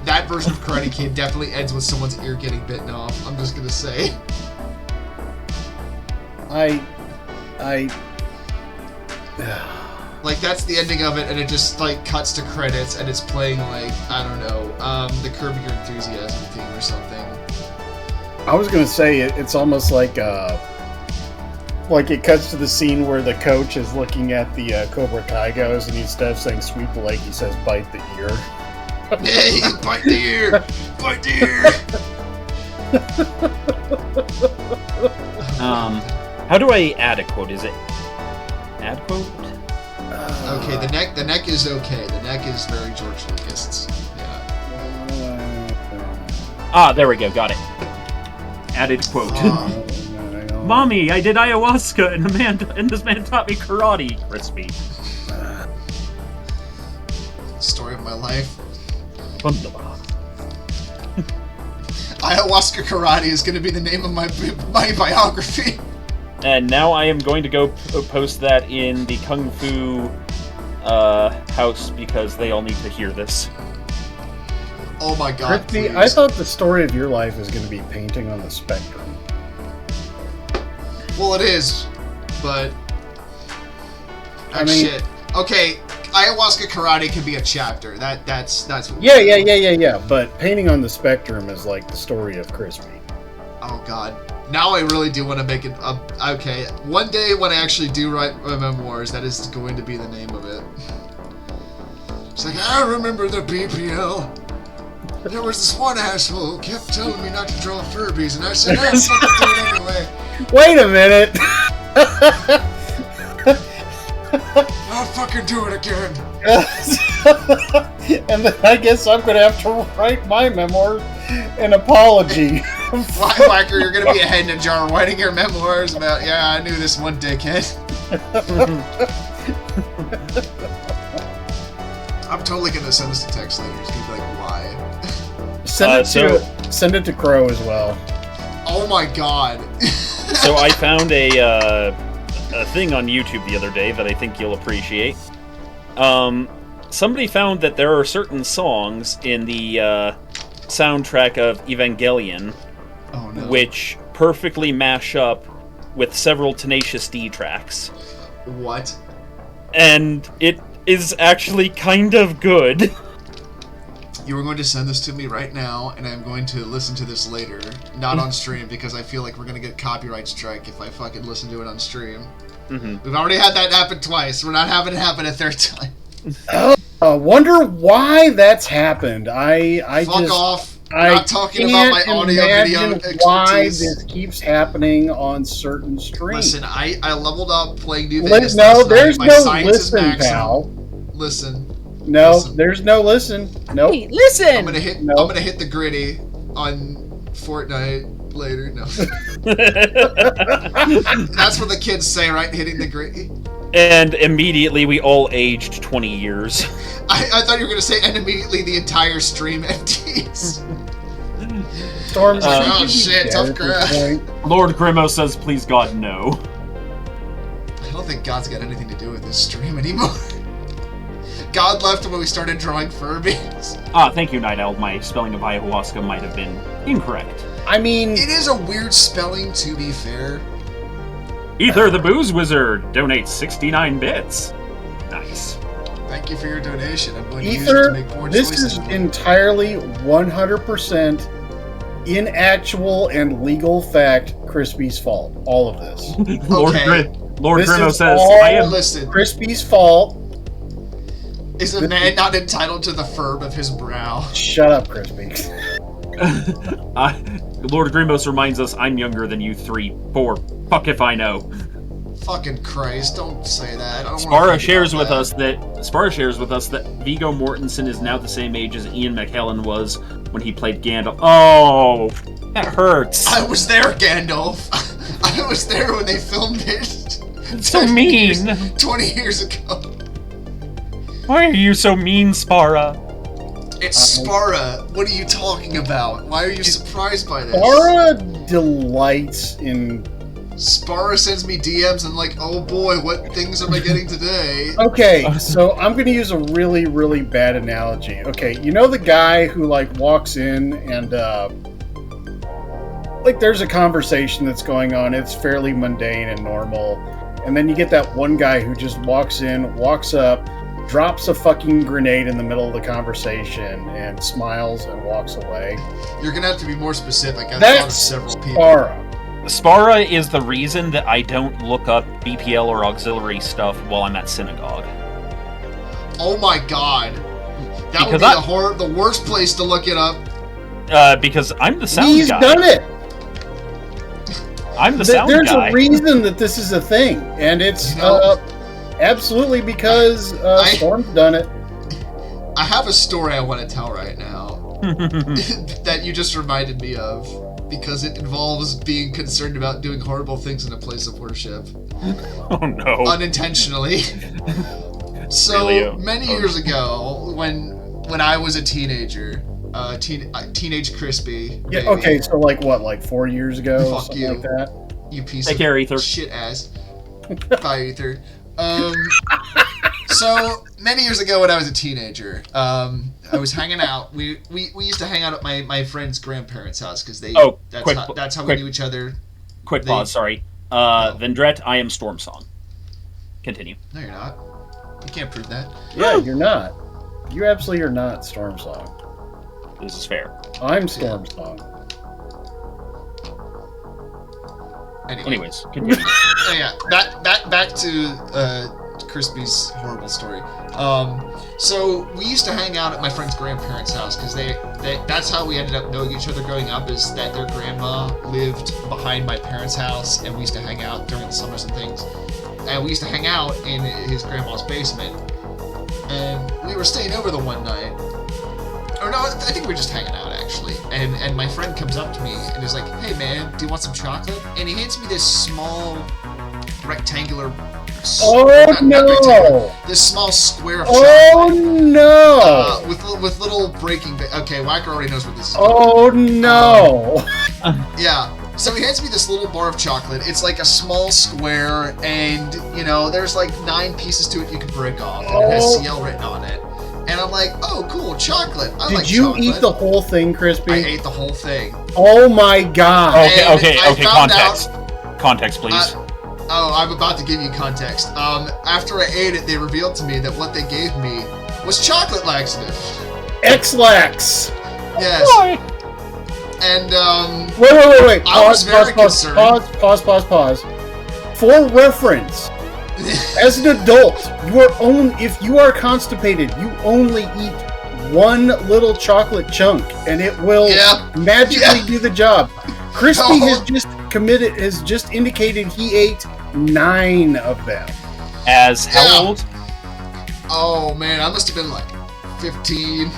That version of Karate Kid definitely ends with someone's ear getting bitten off. I'm just gonna say. Like, that's the ending of it, and it just, like, cuts to credits, and it's playing, like, I don't know, the Curb Your Enthusiasm theme or something. I was gonna say it's almost like it cuts to the scene where the coach is looking at the Cobra Kai goes, and instead of saying sweep the leg, he says bite the ear. Hey, bite the ear! Bite the ear! How do I add a quote? Is it add quote? Okay, the neck is okay. The neck is very George Lucas. Yeah. Ah, there we go. Got it. Added quote. Mommy, I did ayahuasca and this man taught me karate. Crispy. Story of my life. Ayahuasca karate is going to be the name of my biography. And now I am going to go post that in the Kung Fu house because they all need to hear this. Oh my God! Crispy, Please. I thought the story of your life was going to be painting on the spectrum. Well, it is, but I mean- shit. Okay, ayahuasca karate can be a chapter. That's what. Yeah. But painting on the spectrum is like the story of Crispy. Oh God. Now I really do want to make it. Okay, one day when I actually do write my memoirs, that is going to be the name of it. It's like, I remember the BPL. There was this one asshole who kept telling me not to draw Furbies, and I said, "Ah, fucking do it anyway." Wait a minute! I'll fucking do it again. And then I guess I'm going to have to write my memoir an apology. Whacker, you're gonna be a head in a jar writing your memoirs about, yeah, I knew this one dickhead. I'm totally gonna send this to text later. It's gonna be like, why? Send it to Crow as well. Oh my God. So I found a thing on YouTube the other day that I think you'll appreciate. Somebody found that there are certain songs in the soundtrack of Evangelion Oh no. which perfectly mash up with several Tenacious D tracks. What? And it is actually kind of good. You were going to send this to me right now, and I'm going to listen to this later. Not on stream, because I feel like we're gonna get copyright strike if I fucking listen to it on stream. Mm-hmm. We've already had that happen twice. We're not having it happen a third time. Wonder why that's happened. I Fuck just off. We're I not talking about my can't audio video imagine why expertise. this keeps happening on certain streams. Listen, I leveled up playing New No, Vegas last there's night. My no science is listen, maximum. pal. Listen. No, Listen. there's no listen. Nope. Hey, listen! I'm gonna hit. No. I'm gonna hit the gritty on Fortnite later. No, that's what the kids say, right? Hitting the gritty. And immediately we all aged 20 years. I thought you were going to say, and immediately the entire stream empties. Storm. Oh shit, tough crap. Lord Grimo says, please God, no. I don't think God's got anything to do with this stream anymore. God left when we started drawing Furbies. Thank you, Night Owl. My spelling of ayahuasca might have been incorrect. I mean, It is a weird spelling, to be fair. Ether the Booze Wizard donates 69 bits. Nice. Thank you for your donation. I'm going to use it to Ether, make more this choices. is entirely 100% in actual and legal fact Crispy's fault. All of this. Lord This Grimo is says, all- I am... Listen, Crispy's fault. is a man not entitled to the furb of his brow? Shut up, Crispy. Lord Grimos reminds us I'm younger than you 4. Fuck if I know. Fucking Christ, don't say that. I don't wanna Spara think shares about with us that Viggo Mortensen is now the same age as Ian McKellen was when he played Gandalf. Oh, that hurts. I was there, Gandalf. I was there when they filmed it. So mean. 20 years ago. Why are you so mean, Spara? It's Spara. What are you talking about? Why are you surprised by this? Spara delights in. Spara sends me DMs and like, oh boy, what things am I getting today? Okay, so I'm going to use a really, really bad analogy. Okay, you know the guy who like walks in and like there's a conversation that's going on. It's fairly mundane and normal, and then you get that one guy who just walks in, walks up, drops a fucking grenade in the middle of the conversation, and smiles and walks away. You're gonna have to be more specific. I've thought of That's several people. Spara. Spara is the reason that I don't look up BPL or auxiliary stuff while I'm at synagogue. Oh my god. That would Because be the worst place to look it up. Because I'm the sound He's guy. done it. I'm the sound There's guy. a reason that this is a thing, and it's You know, absolutely because Storm's done it. I have a story I want to tell right now that you just reminded me of, because it involves being concerned about doing horrible things in a place of worship. Oh no. Unintentionally. So, Really? many years ago, when I was a teenager, teenage Crispy. Yeah. baby, Okay. So like what? Like 4 years ago? Fuck something you. like that. You piece Take of care, Ether. shit ass. Bye, Ether. So many years ago when I was a teenager, I was hanging out. We used to hang out at my friend's grandparents' house because that's how we knew each other. Quick pause, sorry. Vendrette, I am Stormsong. Continue. No, you're not. You can't prove that. Yeah, you're not. You absolutely are not Stormsong. This is fair. I'm Stormsong. Anyways, continue. Oh yeah, back to Crispy's horrible story. So we used to hang out at my friend's grandparents' house because that's how we ended up knowing each other growing up, is that their grandma lived behind my parents' house, and we used to hang out during the summers and things. And we used to hang out in his grandma's basement. And we were staying over the one night. Or no, I think we were just hanging out actually. And my friend comes up to me and is like, "Hey man, do you want some chocolate?" And he hands me this small rectangular. This small square of Oh chocolate. no! With little breaking. Okay, Wacker already knows what this is. Oh no! Yeah. So he hands me this little bar of chocolate. It's like a small square, and there's like 9 pieces to it you can break off, and it has CL written on it. And I'm like, oh, cool, chocolate. I like Did you chocolate. eat the whole thing, Crispy? I ate the whole thing. Oh my god! Okay, And I found context. Context, please. I'm about to give you context. After I ate it, they revealed to me that what they gave me was chocolate laxative. X-Lax! Yes. Why? And, Wait. I was very concerned. Pause. For reference, as an adult, if you are constipated, you only eat one little chocolate chunk, and it will magically do the job. Crispy has just indicated he ate 9 of them. As how old? Oh, man, I must have been like 15.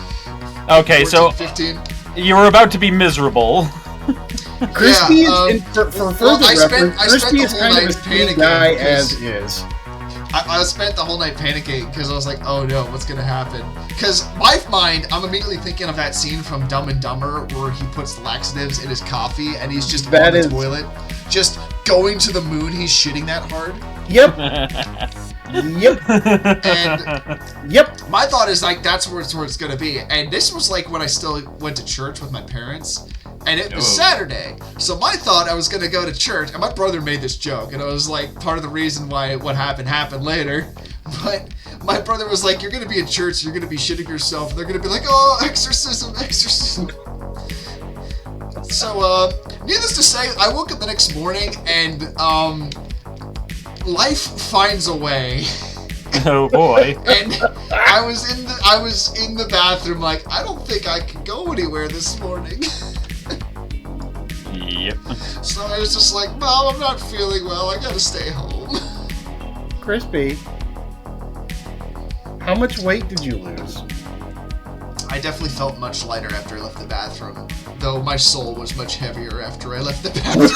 Okay, 14, so 15. you were about to be miserable. Crispy is, for further I spent reference, Crispy the is whole kind of night a skinny panicking guy because as is. I spent the whole night panicking because I was like, oh no, what's gonna happen? Because my mind, I'm immediately thinking of that scene from Dumb and Dumber where he puts laxatives in his coffee and he's just on the toilet, just going to the moon. He's shitting that hard. Yep. And my thought is like that's where it's gonna be. And this was like when I still went to church with my parents. And it was Saturday, so my thought I was gonna go to church, and my brother made this joke, and it was like part of the reason why what happened later. But my brother was like, "You're gonna be in church, you're gonna be shitting yourself, and they're gonna be like, oh, exorcism." So, needless to say, I woke up the next morning, and life finds a way. Oh boy! And I was in the bathroom, like I don't think I can go anywhere this morning. Yep. So I was just like, Mom, I'm not feeling well. I gotta stay home. Crispy, how much weight did you lose? I definitely felt much lighter after I left the bathroom, though my soul was much heavier after I left the bathroom.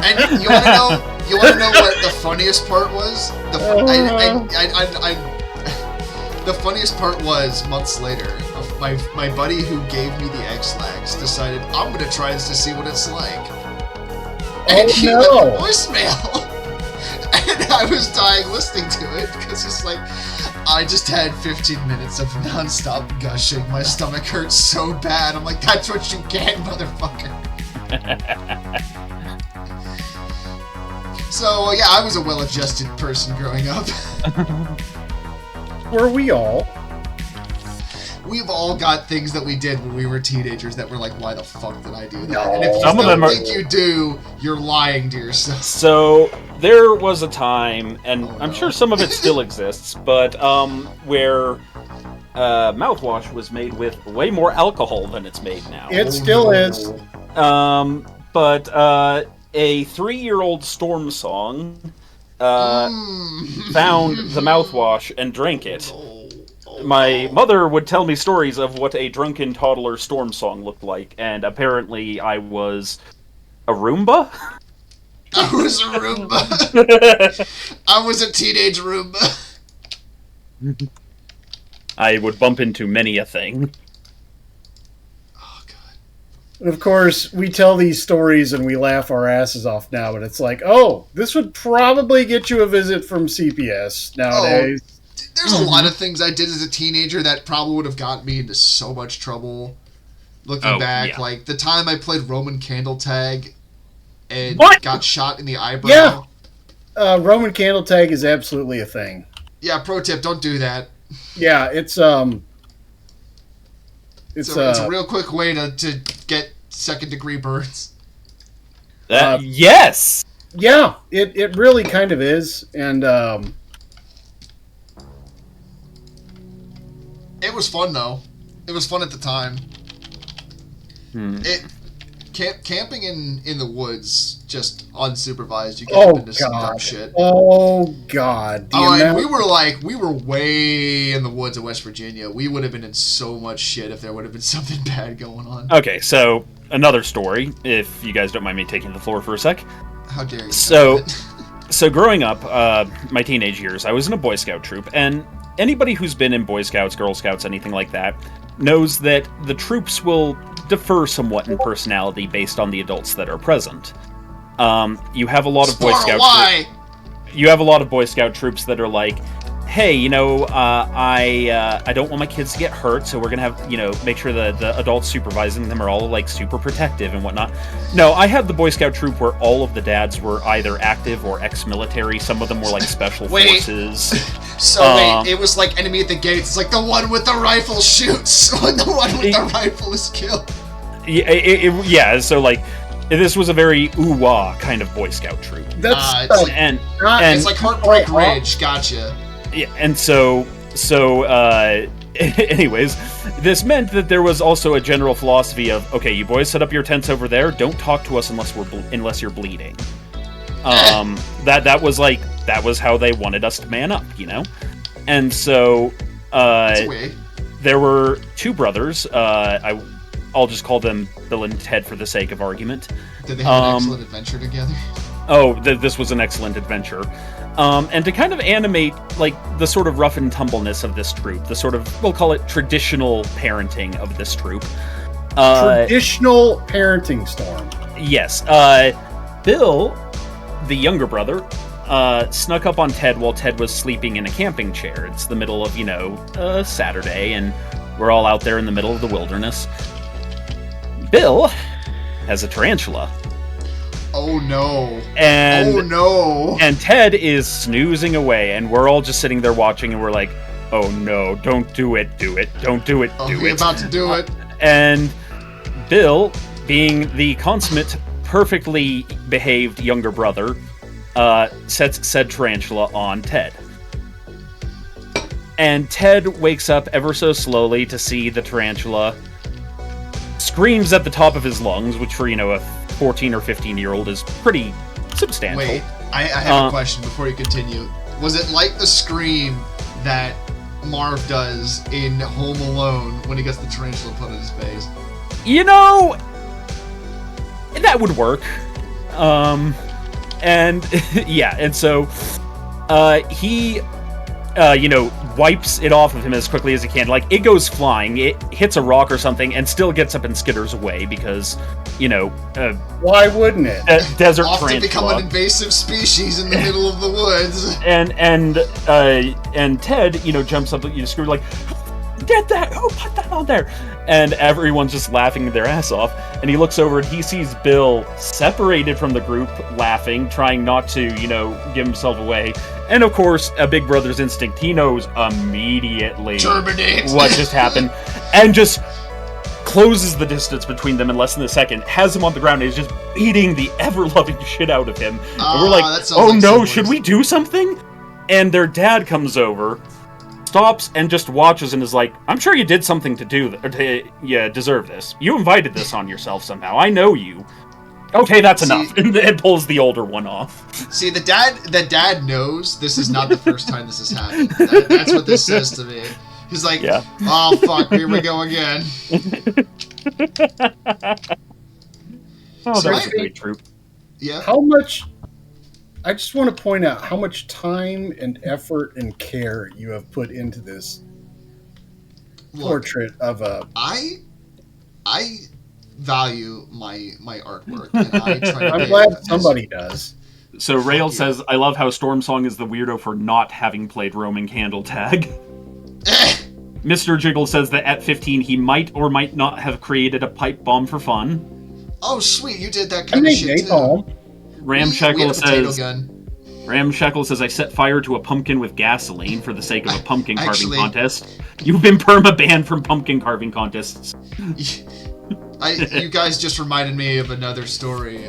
And you wanna know what the funniest part was? The funniest part was months later. My buddy who gave me the X-Lax decided I'm gonna try this to see what it's like. And he left a voicemail. And I was dying listening to it because it's like I just had 15 minutes of non-stop gushing. My stomach hurts so bad. I'm like, that's what you get, motherfucker. So yeah, I was a well-adjusted person growing up. Were we all? We've all got things that we did when we were teenagers that were like, why the fuck did I do that? No. And if you Some of don't them think you do, you're lying to yourself. So there was a time, and Oh, I'm no. sure some of it still exists, but where mouthwash was made with way more alcohol than it's made now. It still is. But a 3-year-old Storm Song found the mouthwash and drank it. My mother would tell me stories of what a drunken toddler Storm Song looked like, and apparently I was a Roomba? I was a Roomba. I was a teenage Roomba. I would bump into many a thing. Oh, God. And of course, we tell these stories and we laugh our asses off now, but it's like, oh, this would probably get you a visit from CPS nowadays. There's a lot of things I did as a teenager that probably would have gotten me into so much trouble. Looking back, yeah. like the time I played Roman candle tag and What? got shot in the eyebrow. Yeah. Roman candle tag is absolutely a thing. Yeah, pro tip, don't do that. Yeah, it's It's a real quick way to get second-degree burns. Yes! yeah, it really kind of is, and It was fun, though. It was fun at the time. Camping in the woods, just unsupervised, you get up into some dumb shit. Oh God! And we were way in the woods of West Virginia. We would have been in so much shit if there would have been something bad going on. Okay, so another story, if you guys don't mind me taking the floor for a sec. How dare you? So growing up, my teenage years, I was in a Boy Scout troop, and anybody who's been in Boy Scouts, Girl Scouts, anything like that, knows that the troops will differ somewhat in personality based on the adults that are present. You have a lot of Boy Scout troops. You have a lot of Boy Scout troops that are like, hey, I don't want my kids to get hurt, so we're gonna have, make sure that the adults supervising them are all like super protective and whatnot. No, I had the Boy Scout troop where all of the dads were either active or ex-military. Some of them were like special forces. So wait, it was like Enemy at the Gates. It's like the one with the rifle shoots when the one with the rifle is killed. Yeah, so like this was a very ooh-wah kind of Boy Scout troop. That's It's like Heartbreak Ridge. Gotcha. Yeah, and so anyways, this meant that there was also a general philosophy of, okay, you boys set up your tents over there. Don't talk to us unless you're bleeding. That was how they wanted us to man up, And so there were two brothers. I'll just call them Bill and Ted for the sake of argument. Did they have an excellent adventure together? This was an excellent adventure. And to kind of animate, like, the sort of rough and tumbleness of this troop, the sort of, we'll call it traditional parenting of this troop. Traditional parenting storm. Yes. Bill, the younger brother, snuck up on Ted while Ted was sleeping in a camping chair. It's the middle of, Saturday, and we're all out there in the middle of the wilderness. Bill has a tarantula. Oh no. And, oh no. And Ted is snoozing away, and we're all just sitting there watching, and we're like, oh no, don't do it, don't do it, We're about to do it. And Bill, being the consummate, perfectly behaved younger brother, sets said tarantula on Ted. And Ted wakes up ever so slowly to see the tarantula, screams at the top of his lungs, which for, a 14 or 15-year-old is pretty substantial. Wait, I have a question before you continue. Was it like the scream that Marv does in Home Alone when he gets the tarantula put in his face? That would work. And yeah, and so he wipes it off of him as quickly as he can. Like, it goes flying, it hits a rock or something, and still gets up and skitters away because, why wouldn't it? Desert Off tarantula. to become an invasive species in the middle of the woods. And Ted, jumps up, screw like, get that! Who put that on there? And everyone's just laughing their ass off. And he looks over and he sees Bill separated from the group, laughing, trying not to, give himself away. And of course, a big brother's instinct, he knows immediately Terminate. what just happened, and just closes the distance between them in less than a second, has him on the ground, and is just beating the ever-loving shit out of him. And we're like, oh like no, should we do something? And their dad comes over, stops, and just watches and is like, I'm sure you did something to deserve this. You invited this on yourself somehow. I know you. Okay, that's enough. And it pulls the older one off. See, the dad knows this is not the first time this has happened. That's what this says to me. He's like, oh fuck, here we go again. Oh, that was a great troop. Yeah. I just want to point out how much time and effort and care you have put into this portrait of a... I value my artwork, and I try to I'm glad somebody does. So Rail says, I love how Stormsong is the weirdo for not having played Roman Candle Tag. Mr. Jiggle says that at 15 he might or might not have created a pipe bomb for fun. Oh sweet, you did that kind of shit too. Ramshackle says, I set fire to a pumpkin with gasoline for the sake of a pumpkin carving contest. You've been perma-banned from pumpkin carving contests. You guys just reminded me of another story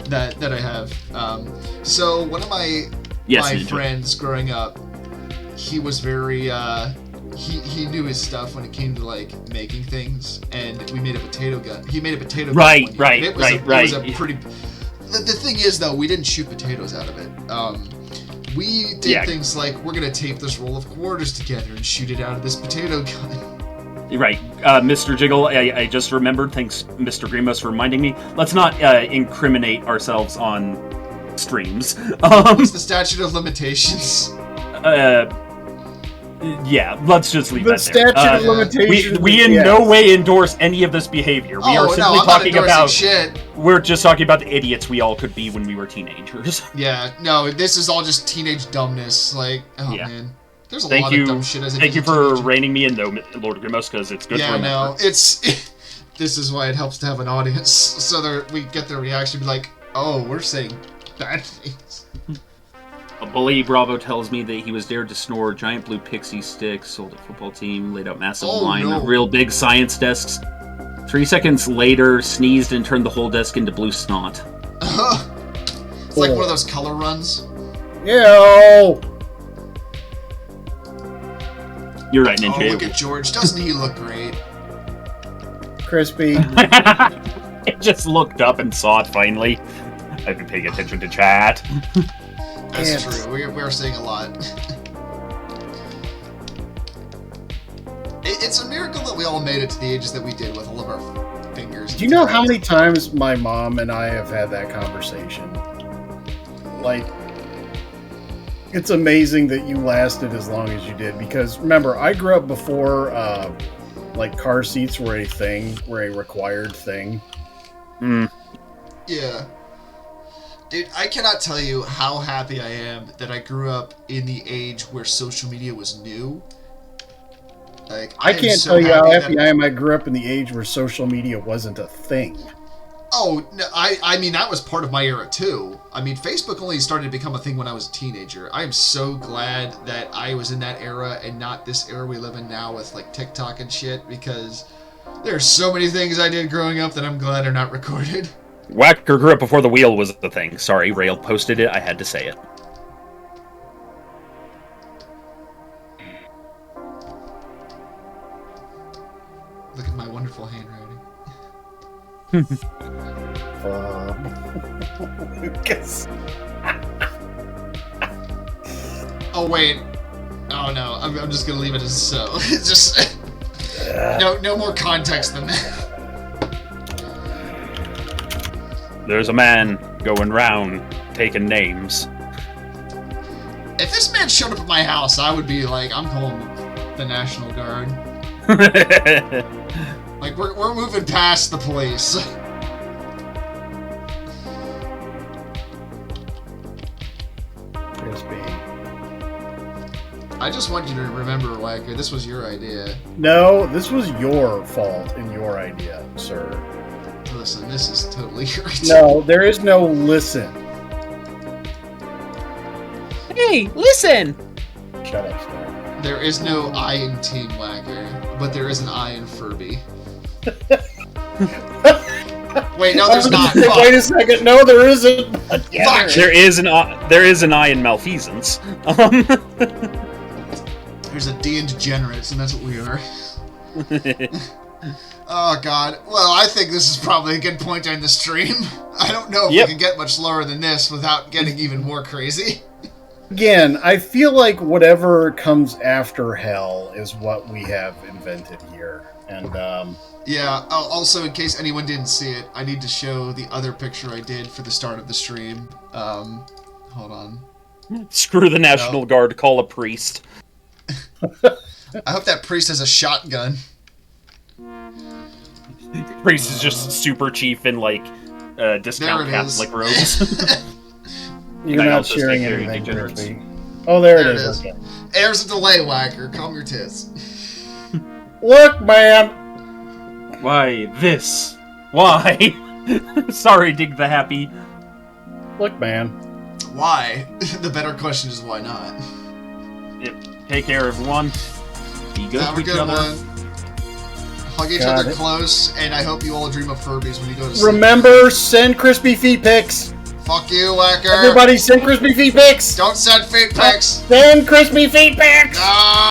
that I have. So one of my friends growing up, he was very he knew his stuff when it came to like making things, and we made a potato gun. He made a potato gun. Right. It was a pretty. The thing is, though, we didn't shoot potatoes out of it. We did things like, we're going to tape this roll of quarters together and shoot it out of this potato gun. Right. Mr. Jiggle, I just remembered, thanks Mr. Grimos for reminding me, let's not incriminate ourselves on streams. What's the statute of limitations? Yeah, let's just leave that there. The statute of limitations. We in no way endorse any of this behavior. We are simply talking about shit. We're just talking about the idiots we all could be when we were teenagers. Yeah, no, this is all just teenage dumbness. Like, man, there's a lot of dumb shit as a Thank you for reining me in, though, Lord Grimos, because it's good for remember. Yeah, no, this is why it helps to have an audience, so we get their reaction, be like, oh, we're saying bad things. A bully Bravo tells me that he was dared to snore giant blue pixie sticks, sold a football team, laid out massive line of real big science desks. 3 seconds later, sneezed and turned the whole desk into blue snot. It's like one of those color runs. Ew! You're right, Ninja. Oh, look at George. Doesn't he look great? Crispy. I just looked up and saw it finally. I've been paying attention to chat. That's true. We are seeing a lot. It's a miracle that we all made it to the ages that we did with all of our fingers. Do you know how many times my mom and I have had that conversation? like, it's amazing that you lasted as long as you did. Because remember, I grew up before, like, car seats were a required thing. Yeah. Dude, I cannot tell you how happy I am that I grew up in the age where social media was new. Like, I am can't so tell you how happy that- I am I grew up in the age where social media wasn't a thing. Oh, no, I mean, that was part of my era, too. I mean, Facebook only started to become a thing when I was a teenager. I am so glad that I was in that era and not this era we live in now with, like, TikTok and shit, because there's so many things I did growing up that I'm glad are not recorded. Whacker grew up before the wheel was the thing. Sorry, Rail posted it. I had to say it. Look at my wonderful handwriting. Lucas. Oh, wait. Oh, no. I'm just gonna leave it as so. It's just... no more context than that. There's a man going round taking names. If this man showed up at my house, I would be like, I'm calling the National Guard. Like, we're moving past the police. Crispy. I just want you to remember, Whacker, this was your idea. No, this was your fault and your idea, sir. Listen, this is totally your idea. No, there is no listen. Hey, listen! Shut up, Star. There is no I in Team Whacker, but there is an I in Furby. Wait, no, there's not. Fuck. Wait a second. No, there isn't. Yeah, Fuck. There is an I in malfeasance. There's a D in Degenerates, and that's what we are. Oh, God. Well, I think this is probably a good point to end the stream. I don't know if we can get much lower than this without getting even more crazy. Again, I feel like whatever comes after hell is what we have invented here. And, Yeah, also, in case anyone didn't see it, I need to show the other picture I did for the start of the stream. Hold on. Screw the National Guard, call a priest. I hope that priest has a shotgun. Priest is just super chief in, like, discount There it is. Catholic robes. you're I not also sharing say anything, degenerates. Crispy. Oh, there There it it is. is. Okay. There's a delay, Whacker. Calm your tits. Look, man. Why this? Why? Sorry, Dig the Happy. Look, man. Why? The better question is why not? Yep. Take care, everyone. Be good Have to a each good other. one. Hug each Got other it. close, and I hope you all dream of Furbies when you go to sleep. Remember, send crispy feet pics. Fuck you, Whacker. Everybody, send crispy feet pics. Don't send fake pics. Send crispy feet pics. No.